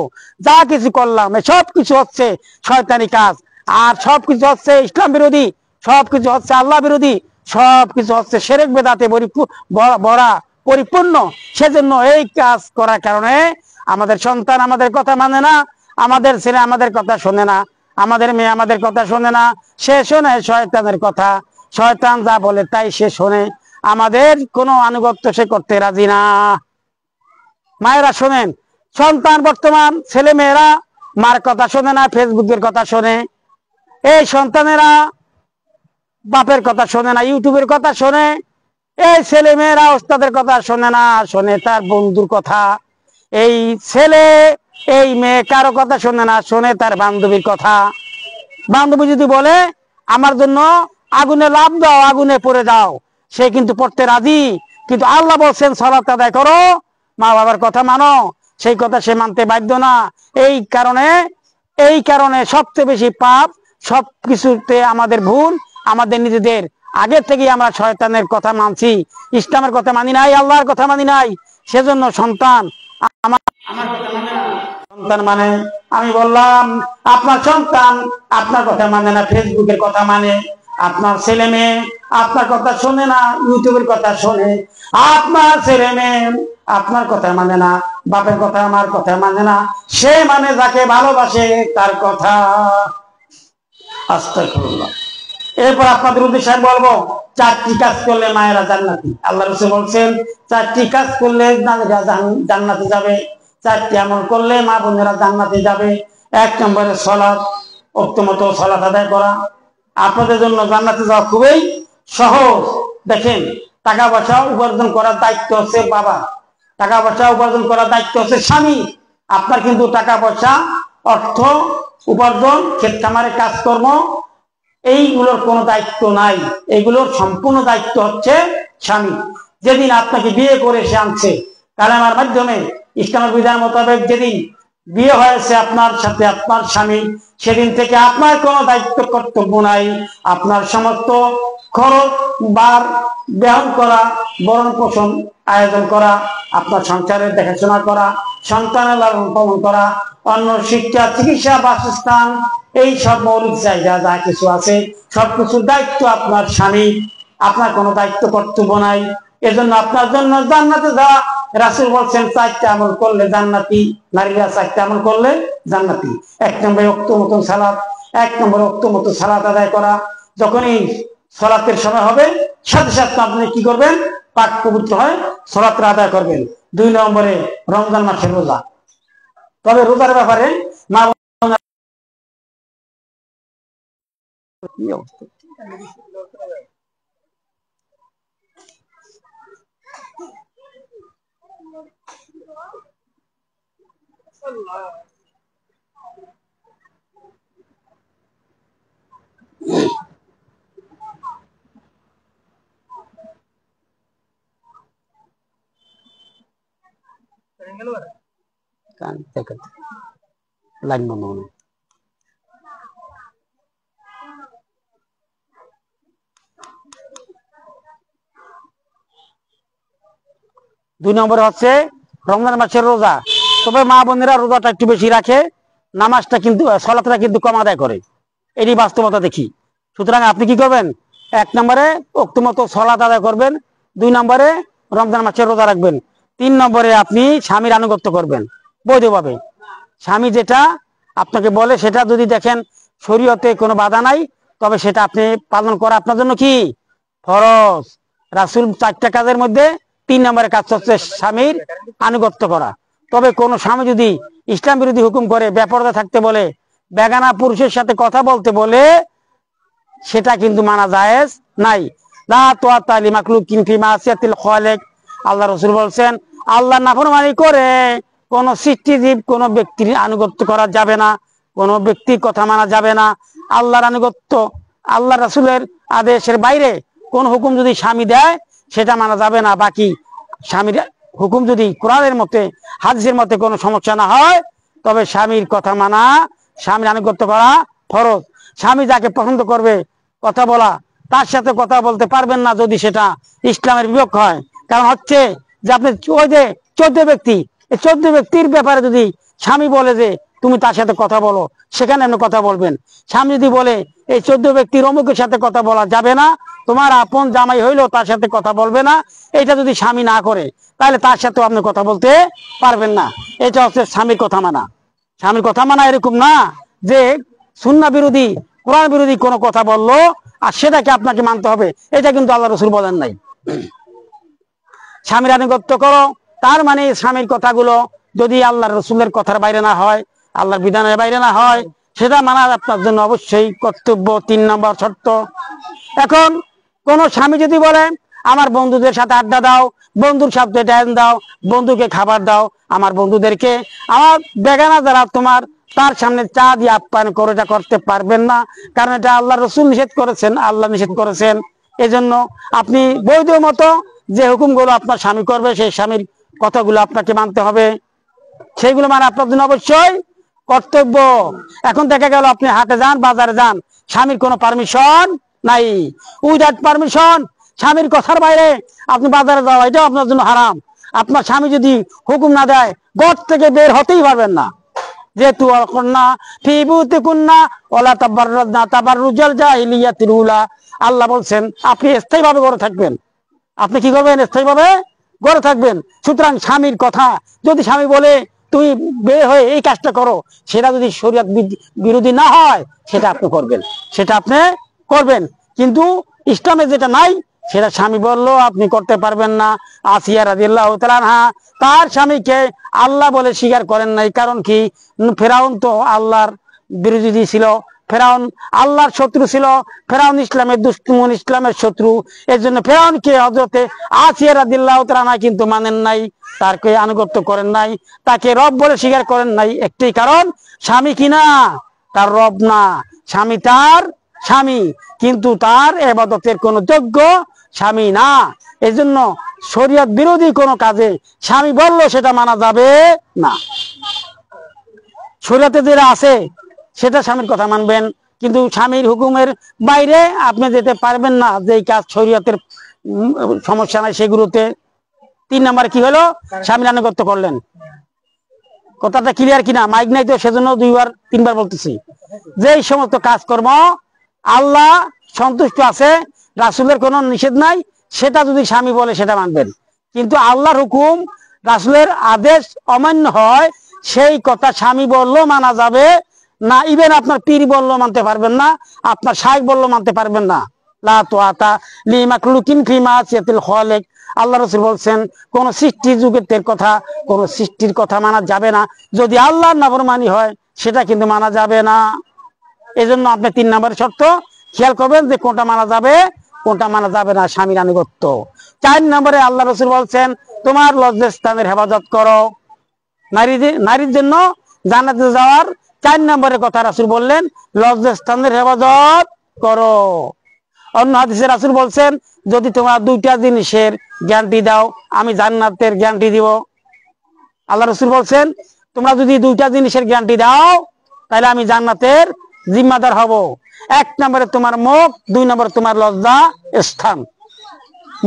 S1: যা কিছু করলাম, সব কিছু হচ্ছে শয়তানি কাজ। আর সব কিছু হচ্ছে ইসলাম বিরোধী, সব কিছু হচ্ছে আল্লাহ বিরোধী, সব কিছু হচ্ছে শিরক বেদাতে ভরা পরিপূর্ণ। সেজন্য এই কাজ করার কারণে আমাদের সন্তান আমাদের কথা মানে না, আমাদের ছেলে আমাদের কথা শোনে না, আমাদের মেয়ে আমাদের কথা শোনে না। সে শোনে শয়তানের কথা। শয়তান যা বলে তাই সে শোনে। আমাদের কোনো আনুগত্য সে করতে রাজি না। মায়েরা শোনেন, সন্তান বর্তমান ছেলে মেয়েরা মার কথা শোনে না, ফেসবুকের কথা শোনে। এই সন্তানেরা বাপের কথা শোনে না, ইউটিউবের কথা শোনে। এই ছেলে মেয়েরা ওস্তাদের কথা শোনে না, শোনে তার বন্ধুর কথা। এই ছেলে এই মেয়ে কারো কথা শোনে না, শোনে তার বান্ধবীর কথা। বান্ধবী যদি বলে আমার জন্য আগুনে লাফ দাও, আগুনে পড়ে যাও, সে কিন্তু পড়তে রাজি। কিন্তু আল্লাহ বলছেন সালাত আদায় করো, মা বাবার কথা মানো, সেই কথা সে মানতে বাধ্য না। এই কারণে সবচেয়ে বেশি পাপ, সবকিছুতে আমাদের ভুল, আমাদের নিজেদের। আগে থেকেই আমরা শয়তানের কথা মানছি, ইসলামের কথা মানি নাই, আল্লাহর কথা মানি নাই। সেজন্য সন্তান আমার কথা মানে না। সন্তান মানে, আমি বললাম আপনার সন্তান আপনার কথা মানে না, ফেসবুকের কথা মানে। আপনার ছেলে মেয়ে আপনার কথা শোনে না, ইউটিউবের কথা শোনে। আপনার ছেলে মেয়ে আপনার কথা মানে না, বাপের কথা আমার কথা মানে না। সে মানে যাকে ভালোবাসে তার কথা। আস্তাগফিরুল্লাহ। এরপর আপনাদের উদ্দেশ্যে বলবো, 4টি কাজ করলে মায়েরা জান্নাতি। আল্লাহ রাসূল বলছেন 4টি কাজ করলে জান্নাতে যাবে, 4টি আমল করলে মা বোনেরা জান্নাতে যাবে। 1 নম্বরে সালাত, ওয়াক্তমতো সালাত আদায় করা। আপনাদের জন্য জান্নাতে যাওয়া খুবই সহজ। দেখেন, টাকা পয়সা উপার্জন করার দায়িত্ব হচ্ছে বাবা, টাকা পয়সা উপার্জন করার দায়িত্ব হচ্ছে স্বামী। আপনার কিন্তু টাকা পয়সা, অর্থ উপার্জন, ক্ষেত খামারে কাজকর্ম, এইগুলোর কোনো দায়িত্ব নাই। এইগুলোর সম্পূর্ণ দায়িত্ব হচ্ছে স্বামী। যেদিন আপনাকে বিয়ে করে সে আনছে কালেমার মাধ্যমে, ইসলামের বিধান মোতাবেক যেদিন বিয়ে হয়েছে আপনার সাথে আপনার স্বামী, সেদিন থেকে আপনার কোনো দায়িত্ব কর্তব্য নাই। আপনার সমস্ত খরচ বার বহন করা, ভরণ পোষণ আয়োজন করা, আপনার সংসারের দেখাশোনা করা, সন্তানের লালন পালন করা, অন্য শিক্ষা, চিকিৎসা, বাসস্থান, এই সব মৌলিক চাহিদা যা কিছু আছে সবকিছুর দায়িত্ব আপনার স্বামী। আপনার কোনো দায়িত্ব কর্তব্য নাই। এজন্য আপনার জন্য জান্নাতে যাওয়া। রাসূল বলছেন 4টা আমল করলে জান্নাতি, নারীরা 4টা আমল করলে জান্নাতি। 1 নম্বরে ওয়াক্তমতো সালাত, 1 নম্বরে ওয়াক্তমতো সালাত আদায় করা। যখনই সালাতের সময় হবে সাথে সাথে আপনি কি করবেন? পাক পবিত্র হয় সালাত আদায় করবেন। 2 নম্বরে রমজান মাসের রোজা। তবে রোজার ব্যাপারে মা কি অবস্থা, লাগবে মনে। 2 নম্বরে হচ্ছে রমজান মাসের রোজা। তবে মা বোনেরা রোজাটা একটু বেশি রাখে, নামাজটা কিন্তু, সালাতটা কিন্তু কম আদায় করে। এটি বাস্তবতা দেখি। সুতরাং আপনি কি করবেন? 1 নম্বরে ওয়াক্তমতো সালাত আদায় করবেন, 2 নম্বরে রমজান মাসের রোজা রাখবেন, 3 নম্বরে আপনি স্বামীর আনুগত্য করবেন বৈধভাবে। স্বামী যেটা আপনাকে বলে সেটা যদি দেখেন শরীয়তে কোনো বাধা নাই, তবে সেটা আপনি পালন করা আপনার জন্য কি ফরজ। রাসূল 4টা কাজের মধ্যে 3 নম্বরের কাজ হচ্ছে স্বামীর আনুগত্য করা। তবে কোন স্বামী যদি ইসলাম বিরোধী হুকুম করে, বেপরদা থাকতে বলে, বেগানা পুরুষের সাথে কথা বলতে বলে, সেটা কিন্তু মানা জায়েজ নাই। লা তুআতা লিমাখলুকিন ফি মাসিয়াতিল খালিক। আল্লাহ রাসূল বলেন, আল্লাহর নাফরমানি করে কোন সৃষ্টিজীব, কোন ব্যক্তির আনুগত্য করা যাবে না, কোন ব্যক্তির কথা মানা যাবে না। আল্লাহর আনুগত্য, আল্লাহ রাসূলের আদেশের বাইরে কোন হুকুম যদি স্বামী দেয় সেটা মানা যাবে না। বাকি স্বামীর হুকুম যদি কোরআনের মতে হাদিসের মতে কোনো সমস্যা না হয়, তবে স্বামীর কথা মানা, স্বামীর আনুগত্য করা ফরজ। স্বামী যাকে পছন্দ করবে কথা বলা, তার সাথে কথা বলতে পারবেন না যদি সেটা ইসলামের বিপক্ষ হয়। কারণ হচ্ছে যে আপনি ওই যে 14 ব্যক্তি, এই 14 ব্যক্তির ব্যাপারে যদি স্বামী বলে যে তুমি তার সাথে কথা বলো, সেখানে আপনি কথা বলবেন। স্বামী যদি বলে এই 14 ব্যক্তির অমুকের সাথে কথা বলা যাবে না, তোমার আপন জামাই হইলেও তার সাথে কথা বলবে না, এটা যদি স্বামী না করে, তাহলে তার সাথেও আপনি কথা বলতে পারবেন না। এটা হচ্ছে স্বামীর কথা মানা। স্বামীর কথা মানা এরকম না যে সুন্নাহ বিরোধী, কোরআন বিরোধী কোনো কথা বললো আর সেটাকে আপনাকে মানতে হবে, এটা কিন্তু আল্লাহ রাসূল বলেন নাই। স্বামীর আনুগত্য করো, তার মানে স্বামীর কথাগুলো যদি আল্লাহ রসুলের কথার বাইরে না হয়, আল্লাহর বিধানের বাইরে না হয়, সেটা মানা আপনার জন্য অবশ্যই কর্তব্য। 3 নম্বর শর্ত। এখন কোন স্বামী যদি বলে আমার বন্ধুদের সাথে আড্ডা দাও, বন্ধুর সাথে টাইম দাও, বন্ধুকে খাবার দাও, আমার বন্ধুদেরকে, আমার বেগানা যারা তোমার তার সামনে চা দিয়ে আপ্যায়ন করে, এটা করতে পারবেন না, কারণ এটা আল্লাহ রসুল নিষেধ করেছেন, আল্লাহ নিষেধ করেছেন। এজন্য আপনি বৈধ মতো যে হুকুমগুলো আপনার স্বামী করবে, সেই স্বামীর কথাগুলো আপনাকে মানতে হবে, সেইগুলো মানে আপনার জন্য অবশ্যই কর্তব্য। এখন দেখা গেল আপনি হাটে যান, বাজারে যান, স্বামীর কোনো পারমিশন নাই, উইদাউট পারমিশন স্বামীর কথার বাইরে আপনি বাজারে যাওয়া, এটাও আপনার জন্য হারাম। আপনার স্বামী যদি হুকুম না দেয়, ঘর থেকে বের হতেই পারবেন না। যেহেতু আল্লাহ বলছেন আপনি স্থায়ীভাবে ঘরে থাকবেন। আপনি কি করবেন? স্থায়ীভাবে ঘরে থাকবেন। সুতরাং স্বামীর কথা যদি স্বামী বলে তুমি বের হয়ে এই কাজটা করো, সেটা যদি শরীয়ত বিরোধী না হয়, সেটা আপনি করবেন, সেটা আপনি করবেন। কিন্তু ইসলামে যেটা নাই, সেটা স্বামী বললো আপনি করতে পারবেন না। আসিয়া রাদিয়াল্লাহু তাআলা আনহা তার স্বামীকে আল্লাহ বলে স্বীকার করেন নাই। কারণ কি? ফেরাউন তো আল্লাহর বিরোধী ছিল, ফেরাউন আল্লাহর শত্রু ছিল, ফেরাউন ইসলামের দুশমন, ইসলামের শত্রু। এর জন্য ফেরাউনকে হযরতে আসিয়া রাদিয়াল্লাহু তাআলা আনহা কিন্তু মানেন নাই, তারকে আনুগত্য করেন নাই, তাকে রব বলে স্বীকার করেন নাই। একটি কারণ, স্বামী কিনা তার রব না, স্বামী তার স্বামী, কিন্তু তার ইবাদতের কোনো যোগ্য স্বামী না। এজন্য শরীয়ত বিরোধী কোনো কাজে স্বামী বললো সেটা মানা যাবে না। শরীয়তে যেটা আছে সেটা স্বামীর কথা মানবেন, কিন্তু স্বামীর হুকুমের বাইরে আপনি যেতে পারবেন না, যেই কাজ শরীয়তের সমস্যা নাই সেগুলোতে। 3 নাম্বার কি হলো? স্বামীর আনুগত্য করলেন। কথাটা ক্লিয়ার কিনা? মাইক নাই তো, সেজন্য 2বার 3বার বলতেছি। যেই সমস্ত কাজকর্ম আল্লাহ সন্তুষ্ট আছে, রাসূলের কোনো নিষেধ নাই, সেটা যদি স্বামী বলে সেটা মানবেন। কিন্তু আল্লাহর হুকুম, রাসূলের আদেশ অমান্য হয়, সেই কথা স্বামী বললেও মানা যাবে না। ইভেন আপনার পীর বললেও মানতে পারবেন না, আপনার শাইখ বললেও মানতে পারবেন না। লা তুআতা লিমাখলুকিন ফি মাসিয়াতিল খালিক। আল্লাহ রাসূল বলছেন কোন সৃষ্টির যুগের কথা, কোন সৃষ্টির কথা মানা যাবে না। যদি আল্লাহর নাফরমানি হয়, সেটা কিন্তু মানা যাবে না। এজন্য আপনি 3 নম্বরের শর্ত খেয়াল করবেন যে কোনটা মানা যাবে, কোনটা মানা যাবে না, স্বামীর আনুগত্য। 4 নম্বরে আল্লাহ রাসূল বলছেন তোমার লজ্জাস্থানের হেফাজত করো। নারীর জন্য জান্নাতে যাওয়ার 4 নম্বরের কথা রাসূল বললেন, লজ্জাস্থানের হেফাজত করো। অন্য হাদিসে রাসূল বলছেন যদি তোমরা 2টা জিনিসের গ্যারান্টি দাও, আমি জান্নাতের গ্যারান্টি দিব। আল্লাহ রাসূল বলছেন তোমরা যদি 2টা জিনিসের গ্যারান্টি দাও, তাহলে আমি জান্নাতের জিম্মাদার হব। 1 নম্বরে তোমার মুখ, 2 নম্বরে তোমার লজ্জা স্থান।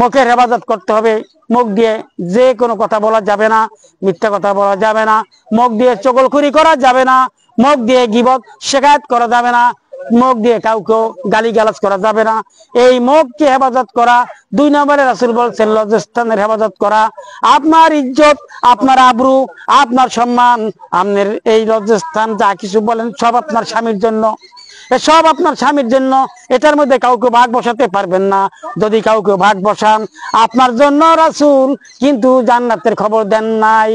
S1: মুখের হেফাজত করতে হবে। মুখ দিয়ে যে কোনো কথা বলা যাবে না, মিথ্যা কথা বলা যাবে না, মুখ দিয়ে চগলখুরি করা যাবে না, মুখ দিয়ে গীবত শিকায়ত করা যাবে না, মুখ দিয়ে কাউকে গালিগালাজ করা যাবে না। এই মুখকে হেফাজত করা। 2 নম্বরে রাসূল বলছেন লজ্জাস্থানের হেফাজত করা। আপনার ইজ্জত, আপনার আবরু, আপনার সম্মান, আপনার এই লজ্জাস্থান যা কিছু বলেন সব আপনার স্বামীর জন্য, সব আপনার স্বামীর জন্য। এটার মধ্যে কাউকে ভাগ বসাতে পারবেন না। যদি কাউকে ভাগ বসান, আপনার জন্য রাসূল কিন্তু জান্নাতের খবর দেন নাই।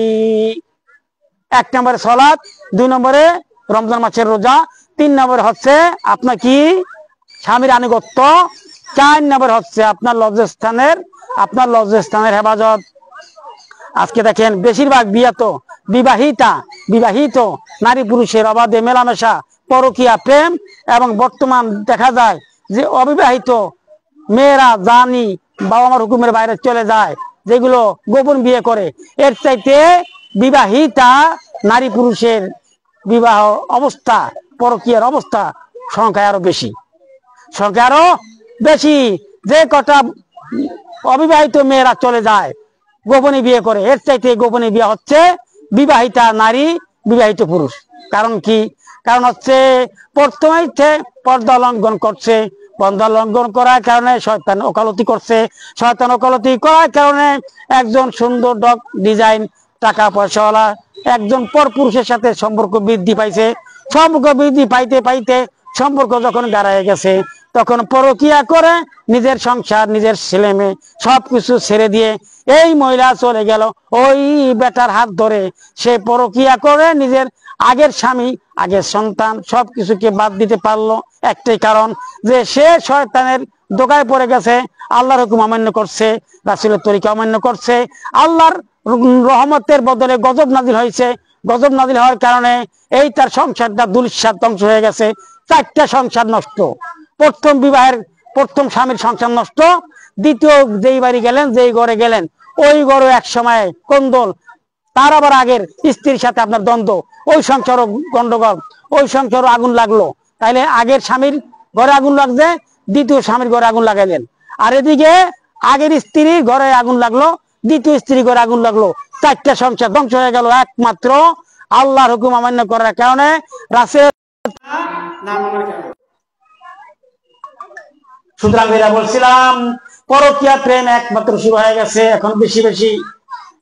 S1: 1 নম্বরে সালাত, 2 নম্বরে রমজান মাসের রোজা, 3 নম্বরে হচ্ছে আপনার কি স্বামীর আনুগত্য, 4 নম্বরে হচ্ছে আপনার লজ্জাস্থানের হেফাজত। আজকে দেখেন বেশিরভাগ বিবাহিত নারী পুরুষের অবাধে মেলামেশা, পরকীয়া, প্রেম, এবং বর্তমান দেখা যায় যে অবিবাহিত মেয়েরা জানি বাবা মার হুকুমের বাইরে চলে যায়, যেগুলো গোপন বিয়ে করে, এর চাইতে বিবাহিতা নারী পুরুষের বিবাহ অবস্থা, পরকীয়ার অবস্থা সংখ্যা আরো বেশি, সংখ্যা আরো বেশি। যে কটা অবিবাহিত মেয়েরা চলে যায় গোপনে বিয়ে করে, এর চাইতে গোপনে বিয়ে হচ্ছে বিবাহিতা নারী, বিবাহিত পুরুষ। কারণ কি? কারণ হচ্ছে প্রথমে পর্দা লঙ্ঘন করছে, পর্দা লঙ্ঘন করার কারণে শয়তান ওকালতি করছে, শয়তান ওকালতি করার কারণে একজন সুন্দর ডিজাইন টাকা পয়সাওয়ালা একজন পর পুরুষের সাথে সম্পর্ক বৃদ্ধি পাইছে। সম্পর্ক বৃদ্ধি পাইতে পাইতে সম্পর্ক যখন গাড়ায় গেছে, তখন পরকিয়া করে নিজের সংসার, নিজের ছেলে মেয়ে সবকিছু ছেড়ে দিয়ে এই মহিলা চলে গেল ওই বেটার হাত ধরে। সে পরকিয়া করে নিজের আগের স্বামী, আগের সন্তান সবকিছুকে বাদ দিতে পারলো একটাই কারণ, যে সে শয়তানের দোকায় পড়ে গেছে, আল্লাহর হুকুম অমান্য করছে, রাসূলের তরিকা অমান্য করছে। আল্লাহর রহমতের বদলে গজব নাজিল হয়েছে। গজব নাজিল হওয়ার কারণে এই তার সংসারটা দুলিশাত ধ্বংস হয়ে গেছে। 4টা সংসার নষ্ট। প্রথম বিবাহের প্রথম স্বামীর সংসার নষ্ট, দ্বিতীয় যেই বাড়ি গেলেন, যেই ঘরে গেলেন, ওই ঘরে এক সময় কোন্দল, তার আবার আগের স্ত্রীর সাথে আপনার দ্বন্দ্ব, ওই সংসারও গন্ডগোল, ওই সংসারও আগুন লাগলো। তাইলে আগের স্বামীর ঘরে আগুন লাগছে, দ্বিতীয় স্বামীর ঘরে আগুন লাগাইলেন। আর এদিকে আগের স্ত্রীর ঘরে আগুন লাগলো, দ্বিতীয় স্ত্রীর ঘরে আগুন লাগলো। 4টা সংসার ধ্বংস হয়ে গেল একমাত্র আল্লাহর হুকুম অমান্য করার কারণে, রাসূল না মানার কারণে। সুতরাং এরা বলছিলাম পরকীয়া প্রেম একমাত্র শুরু হয়ে গেছে এখন বেশি বেশি।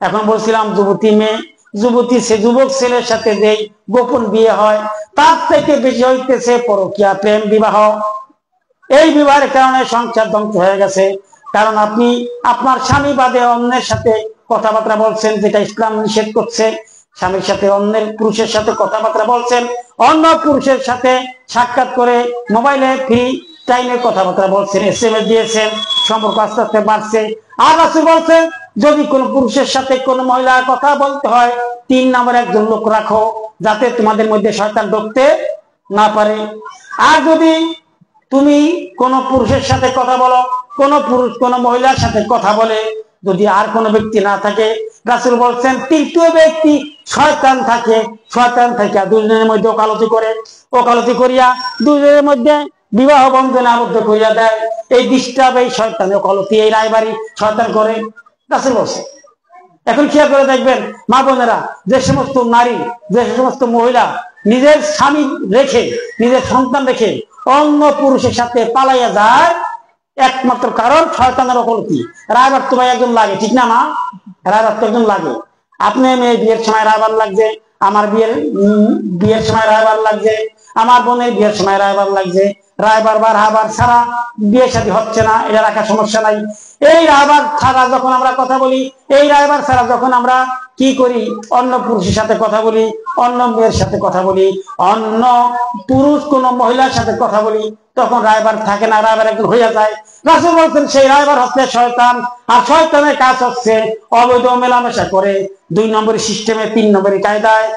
S1: এখন বলছিলাম যুবতী মেয়ে, যুবতী সে যুবক ছেলের সাথে যেই গোপন বিয়ে হয়, তার থেকে বেশি হইতেছে পরকীয়া প্রেম বিবাহ। এই বিবাহের কারণে সংসার ধ্বংস হয়ে গেছে। কারণ আপনি আপনার স্বামী বাদে অন্যের সাথে কথাবার্তা বলছেন, যেটা ইসলাম নিষেধ করছে। স্বামীর সাথে অন্যের পুরুষের সাথে কথাবার্তা বলছেন, অন্য পুরুষের সাথে সাক্ষাৎ করে মোবাইলে ফ্রি টাইমে কথাবার্তা বলছেন, SMS দিয়েছেন, সম্পর্ক আস্তে আস্তে বাড়ছে। আর রাসূল বলছেন, যদি কোন পুরুষের সাথে কোন মহিলার কথা বলতে হয়, 3 নম্বর একজন লোক রাখো, যাতে তোমাদের মধ্যে শয়তান ঢুকতে না পারে। আর যদি তুমি কোন পুরুষের সাথে কথা বলো, কোন পুরুষ কোন মহিলার সাথে কথা বলে, যদি আর কোন ব্যক্তি না থাকে, রাসূল বলছেন তৃতীয় ব্যক্তি শয়তান থাকে। শয়তান থেকে দুজনের মধ্যে ওকালতি করে, ওকালতি করিয়া দুজনের মধ্যে বিবাহ বন্ধনে আবদ্ধ করিয়া দেয়। এই ডিস্টার্ব, এই শয়তান ওকালতি, এই রায়বাড়ি শয়তান করে, রাসূল বলছে। এখন খেয়াল করে দেখবেন মা বোনেরা, যে সমস্ত নারী, যে সমস্ত মহিলা নিজের স্বামী রেখে, নিজের সন্তান রেখে অন্য পুরুষের সাথে পালাইয়া যায়, একমাত্র কারণ শয়তানের ওকালতি। রায়বার তো ভাই একজন লাগে, ঠিক না মা? রায়বার তো একজন লাগে। আপনি মেয়ে বিয়ের সময় রায়বার লাগছে, আমার বিয়ের সময় রায়বার লাগছে, আমার বোনের বিয়ের সময় রায়বার লাগছে। রায়বার বা রায়বার ছাড়া বিয়ে শাদী হচ্ছে না, এটা রাখার সমস্যা নাই। এই রায়বার ছাড়া যখন আমরা কথা বলি, এই রায়বার ছাড়া যখন আমরা কি করি, অন্য পুরুষের সাথে কথা বলি, অন্য মেয়ের সাথে কথা বলি, অন্য পুরুষ কোন মহিলার সাথে কথা বলি, তখন রায়বার থাকে না, রায়বার একজন হইয়া যায়। রাসূল বলছেন সেই রায়বার হচ্ছে শয়তান। আর শয়তানের কাজ হচ্ছে অবৈধ মেলামেশা করে 2 নম্বরী সিস্টেমে, 3 নম্বরী কায়দায়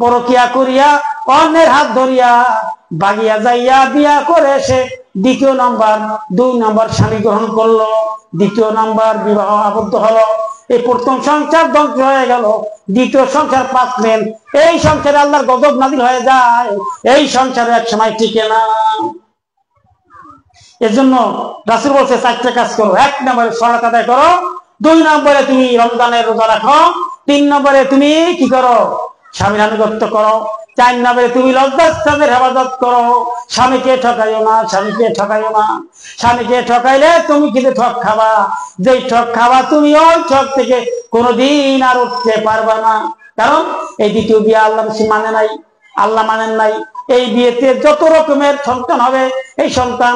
S1: পরকিয়া করিয়া অন্যের হাত ধরিয়া বাগিয়া যাইয়া বিয়া করে সে 2 নম্বর স্বামী গ্রহণ করলো, 2 নম্বর বিবাহ আবদ্ধ হলো। এই প্রথম সংসার ধ্বংস হয়ে গেল, দ্বিতীয় সংসার পাচ্ছেন, এই সংসারে আল্লাহর গজব নাজিল হয়ে যায়, এই সংসারে এক সময় টিকে না। এর জন্য রাসূল বলছে 4টা কাজ করো। 1 নম্বরে সালাত আদায় করো, 2 নম্বরে তুমি রমজানের রোজা রাখো, 3 নম্বরে তুমি কি করো, স্বামীর আনুগত্য করো, 4 নম্বরে তুমি লজ্জাস্থানের হেফাজত করো। স্বামীকে ঠকাইও না, স্বামীকে ঠকাইও না। স্বামীকে ঠকাইলে তুমি কিন্তু ঠক খাবা, যেই ঠক খাবা তুমি ওই ঠক থেকে কোনোদিন আর উঠতে পারবা না। কারণ এই দ্বিতীয় বিয়ে আল্লাহ মানে নাই, আল্লাহ মানেন নাই। এই বিয়েতে যত রকমের সন্তান হবে, এই সন্তান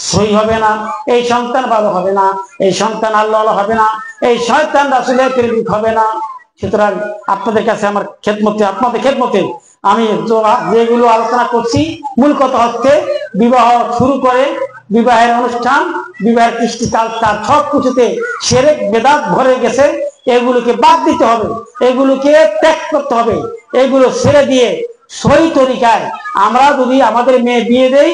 S1: সহি হবে না, এই সন্তান ভালো হবে না, এই সন্তান আল্লাহ হবে না, এই শয়তান রাসূলের প্রেমিক হবে না। সুতরাং আপনাদের কাছে আমার খেদমতে, আপনাদের খেদমতে আমি যেগুলো আলোচনা করছি, মূল কথা হচ্ছে বিবাহ শুরু করে বিবাহের অনুষ্ঠান, বিবাহের কৃষ্টি কালচার সব কিছুতে শিরক বেদাত ভরে গেছে। এগুলোকে বাদ দিতে হবে, এগুলোকে ত্যাগ করতে হবে। এগুলো ছেড়ে দিয়ে সহি তরিকায় আমরা যদি আমাদের মেয়ে বিয়ে দেই,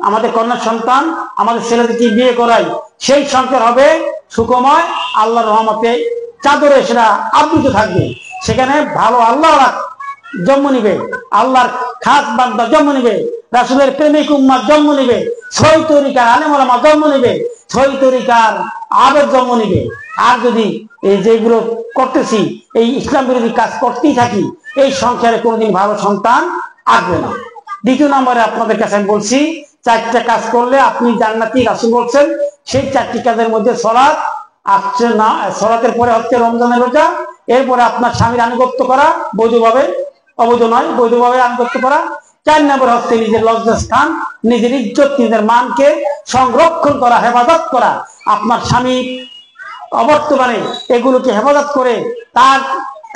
S1: আমাদের কন্যা সন্তান, আমাদের ছেলেদেরকে বিয়ে করাই, সেই সংসার হবে সুখময়, আল্লাহর রহমতে চাদরে সেটা আবৃত থাকবে। সেখানে ভালো আল্লাহ জন্ম নিবে, আল্লাহর খাস বান্দা জন্ম নিবে, রাসূলের প্রেমিক উম্মাত জন্ম নিবে, সহি তরিকার আলেম ওলামা জন্ম নিবে, সহি তরিকার আবেদ জন্ম নিবে। আর যদি এই যেগুলো করতেছি, এই ইসলাম বিরোধী কাজ করতেই থাকি, এই সংসারে কোনোদিন ভালো সন্তান আসবে না। দ্বিতীয় নম্বরে আপনাদের কাছে আমি বলছি, 4টা কাজ করলে আপনি জান্নাতি। রাসূল বলছেন সেই 4টি কাজের মধ্যে সালাত আসছে না। সালাতের পরে হচ্ছে রমজানের রোজা, এরপরে আপনার স্বামীর আনুগত্য করা বৈধভাবে, অবৈধ নয়, বৈধভাবে আনুগত্য করা। 4 নম্বর হচ্ছে নিজের লজ্জাস্থান, নিজের ইজ্জত, নিজের মানকে সংরক্ষণ করা, হেফাজত করা। আপনার স্বামী অবর্তমানে এগুলোকে হেফাজত করে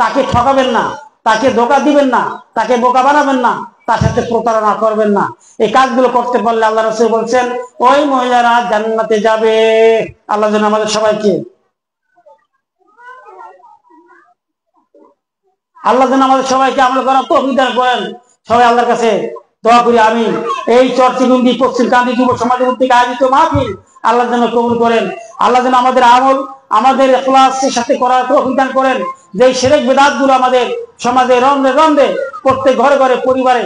S1: তাকে ঠকাবেন না, তাকে ধোঁকা দিবেন না, তাকে বোকা বানাবেন না, তার সাথে প্রতারণা করবেন না। এই কাজগুলো করতে পারলে আল্লাহ রাসূল বলছেন ওই মহিলারা জান্নাতে যাবে। আল্লাহ যেন আমাদের সবাইকে আমল করার তৌফিক দান করেন। সবাই আল্লাহর কাছে দোয়া করি আমি। এই চরচিগুন্ডি পশ্চিম কান্দি যুব সমাজের থেকে আয়োজিত মাহফিল আল্লাহ যেন কবুল করেন। আল্লাহ যেন আমাদের আমল, আমাদের ইখলাসের সাথে করার তৌফিক দান করেন। যে শিরক বিদআত গুলো আমাদের সমাজে রন্ধে রন্ধে প্রত্যেক ঘরে ঘরে পরিবারে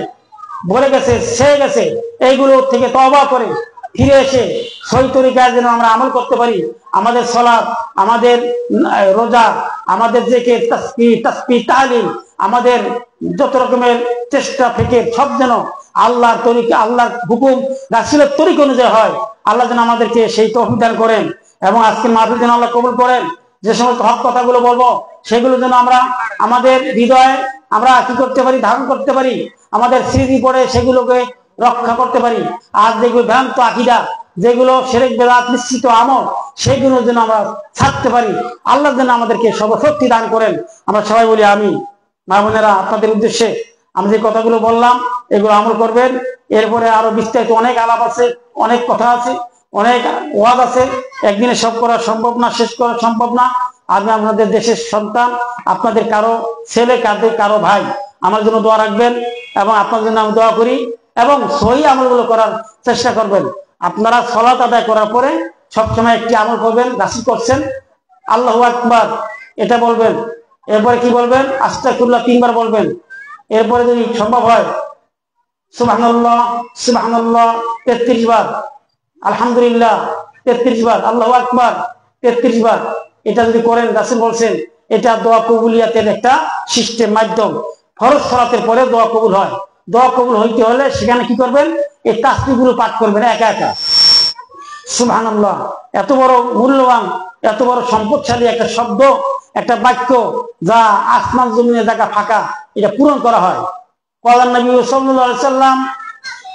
S1: ভরে গেছে, ছেয়ে গেছে, এইগুলো থেকে তওবা করে ফিরে এসে সহি তরিকায় যেন আমরা আমল করতে পারি। আমাদের সালাত, আমাদের রোজা, আমাদের জিকির, তাসবিহ, তাহলিল, আমাদের যত রকমের চেষ্টা থেকে সব যেন আল্লাহর তরিকা, আল্লাহর হুকুম, রাসূলের তরিকা অনুযায়ী হয়। আল্লাহ যেন আমাদেরকে সেই তৌফিক দান করেন এবং আজকের মাহফিল যেন আল্লাহ কবুল করেন। যে সমস্ত হক কথাগুলো বলবো সেগুলো যেন আমরা আমাদের হৃদয়ে আমরা কি করতে পারি, ধারণ করতে পারি, আমাদের স্মৃতি পড়ে সেগুলোকে রক্ষা করতে পারি। আর যেগুলো ভ্রান্ত আকীদা, যেগুলো শিরক বিদআত মিশ্রিত আমল, সেগুলো যেন আমরা ছাড়তে পারি। আল্লাহ যেন আমাদেরকে সর্বশক্তি দান করেন। আমরা সবাই বলি আমিন। মা বোনেরা, আপনাদের উদ্দেশ্যে আমি যে কথাগুলো বললাম এগুলো আমল করবেন। এরপরে আরো বিস্তারিত অনেক আলাপ আছে, অনেক কথা আছে, অনেক ওয়াজ আছে। একদিনে সব করা সম্ভব না, শেষ করা সম্ভব না। আমি আপনাদের দেশের সন্তান, আপনাদের কারো ছেলে, কারো ভাই, আমার জন্য দোয়া রাখবেন এবং আপনার জন্য আমি দোয়া করি এবং সহি আমলগুলো করার চেষ্টা করবেন। আপনারা সালাত আদায় করার পরে সবসময় একটি আমল করবেন, রাসূল করছেন, আল্লাহু আকবার এটা বলবেন। এরপরে কি বলবেন? আস্তাগফিরুল্লাহ 3 বার বলবেন। এরপরে যদি সম্ভব হয় সুবহানাল্লাহ সুবহানাল্লাহ 33 বার, আলহামদুলিল্লাহ 33 বার, আল্লাহু আকবার 33 বার। এটা যদি করেন, রাসূল বলছেন এটা দোয়া কবুলিয়াতের একটা সিস্টেম, মাধ্যম। ফরজ সালাতের পরে দোয়া কবুল হয়। দোয়া কবুল হইতে হলে সেখানে কি করবেন? এই তাসবিহগুলো পাঠ করবেন একা একা। সুবহানাল্লাহ এত বড় মূল্যবান, এত বড় সম্পদশালী একটা শব্দ, একটা বাক্য, যা আসমান জমিনের জায়গা ফাঁকা, এটা পূরণ করা হয়। ক্বালান নবী সাল্লাল্লাহু আলাইহি সাল্লাম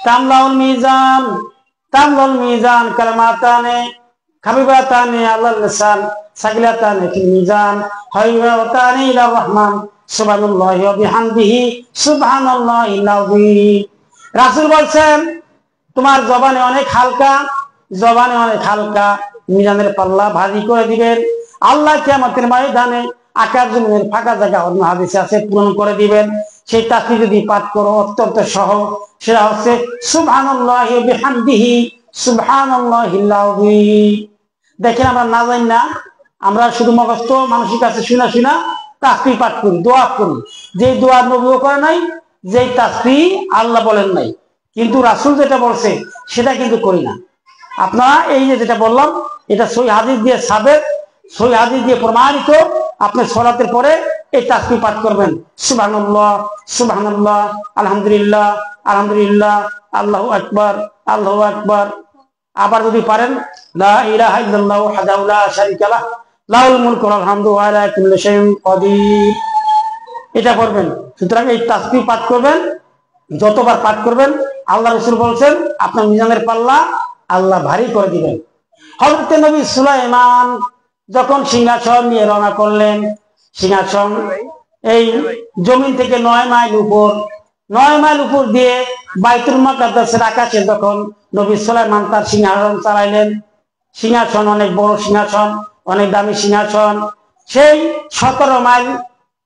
S1: তামলাউল মিজান, তামলাউল মিজান কালামাতানে হাবিবাতানে আলাল লিসান সাকিলাতানে ফিল মিজান হাবিবাতানে ইলার রহমান সুবহানাল্লাহি ওয়া বিহামদিহি সুবহানাল্লাহিল আযীম। রাসূল বলছেন তোমার জবানে অনেক হালকা, জবানে অনেক হালকা, মিজানের পাল্লা ভারী করে দিবেন। আল্লাহ কিয়ামতের ময়দানে আকাশ জমিনের ফাঁকা জায়গা, অন্য হাদিসে আছে, পূরণ করে দিবেন। সেই তাসবিহ যদি পাঠ করো অত্যন্ত সহজ, সেটা হচ্ছে সুবহানাল্লাহি ওয়া বিহামদিহি সুবহানাল্লাহিল আযীম। দেখেন আমরা না জানি না, আমরা শুধু মুখস্থ মানুষের কাছে শুনা শুনা তাসবিহ পাঠ করি, দোয়া করি, যে দোয়া নবীও করে নাই, যে তাসবিহ আল্লাহ বলেন নাই, কিন্তু রাসূল যেটা বলছে সেটা কিন্তু করি না। আপনারা এই যে যেটা বললাম এটা সহিহ হাদিস দিয়ে সাবেক, সহিহ হাদিস দিয়ে প্রমাণিত। আপনি সালাতের পরে এই তাসবিহ পাঠ করবেন, সুবহানাল্লাহ সুবহানাল্লাহ আলহামদুলিল্লাহ আলহামদুলিল্লাহ আল্লাহু আকবার আল্লাহু আকবার। আবার যদি পারেন লা ইলাহা ইল্লাল্লাহু ওয়াহদাহু লা শারীকা লাহু লাহুল মুলকু ওয়াল হামদু ওয়া আলা কুল্লি শাইইন কাদির, এটা করবেন। সুতরাং এই তাসবিহ পাঠ করবেন, যতবার পাঠ করবেন আল্লাহ রাসূল বলছেন আপনার মিজানের পাল্লা আল্লাহ ভারী করে দিবেন। হযরত নবী সুলাইমান যখন সিংহাসন নিয়ে রওনা করলেন, সিংহাসন এই জমিন থেকে 9 মাইল উপর, 9 মাইল উপর দিয়ে বাইতুল মুকাদ্দাসের আকাশে যখন নবী সুলাইমান তার সিংহাসন চালাইলেন, সিংহাসন অনেক বড় সিংহাসন, অনেক দামি সিংহাসন। সেই 17 মাইল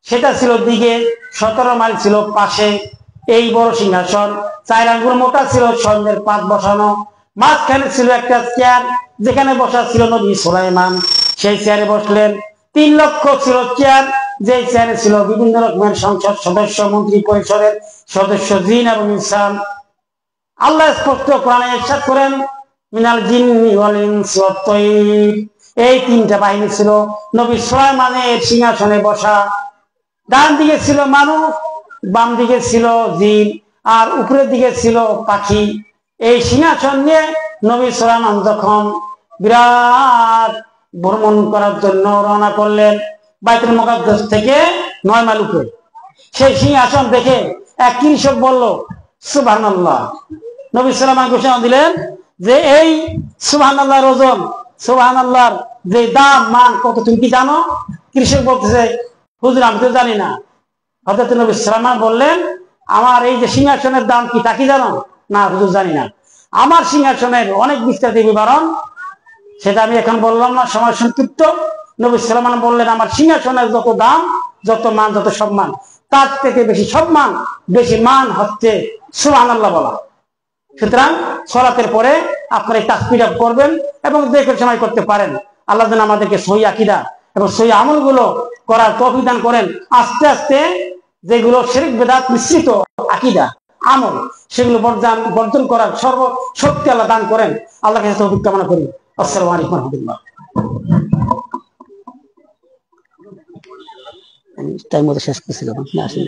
S1: সেটা ছিল দিকে, 17 মাইল ছিল পাশে। এই বড় সিংহাসন 4 আঙ্গুল মোটা ছিল, স্বর্ণের পাত বসানো। মাঝখানে ছিল একটা চেয়ার, যেখানে বসা ছিল নবী সুলাইমান। সেই চেয়ারে বসলেন। 3 লক্ষ ছিল চেয়ার, যে চেয়ারে ছিল বিভিন্ন রকমের সংসদ সদস্য, মন্ত্রী পরিষদের সদস্য, জিন এবং ইনসান। আল্লাহ স্পষ্ট কোরআনে ইরশাদ করেন, মিনাল জিন্নি ওয়াল ইনসি ওয়াত তায়র। এই 3টা বাহিনী ছিল নবী সুলাইমানের সিংহাসনে বসা। ডান দিকে ছিল মানুষ, বাম দিকে ছিল জিন, আর উপরের দিকে ছিল পাখি। এই সিংহাসন নিয়ে নবী সুলাইমান যখন বিরাট ভ্রমণ করার জন্য রওনা করলেন বাইতুল মুকাদ্দাস থেকে 9 মাইল উপরে, সেই সিংহাসন দেখে এক কৃষক বলল সুবহানাল্লাহ। নবী সুলাইমান ঘোষণা দিলেন যে এই সুবহানাল্লাহর ওজন, সুবহানাল্লাহর যে দাম মান কত তুমি কি জানো? কৃষক বলতেছে, হুজুর আমি তো জানি না। হযরত নবী সুলাইমান বললেন, আমার এই যে সিংহাসনের দাম কি তা কি জানো? না হুজুর জানি না। আমার সিংহাসনের অনেক বিস্তারিত বিবরণ, সেটা আমি এখন বললাম না, সময় সংক্ষিপ্ত। নবী সুলাইমান বললেন, আমার সিংহাসনের যত দাম, যত মান, যত সম্মান, তার থেকে বেশি সম্মান, বেশি মান হচ্ছে সুবহানাল্লাহ বলা। সুতরাং সালাতের পরে আপনারা এই তাসবিহটা করবেন এবং দেখে সময় করতে পারেন। আল্লাহ যেন আমাদেরকে সহি আকীদা এবং সহি আমলগুলো করার তৌফিক দান করেন। আস্তে আস্তে যেগুলো শিরক বিদআত মিশ্রিত আকীদা আমল, সেগুলো বর্জন করার সর্বশক্তি আল্লাহ দান করেন। আল্লাহর কাছে তৌফিক কামনা করি। আসসালামু আলাইকুম ওয়া রাহমাতুল্লাহ। টাইম মতো শেষ করছিলাম, আপনি আসেন।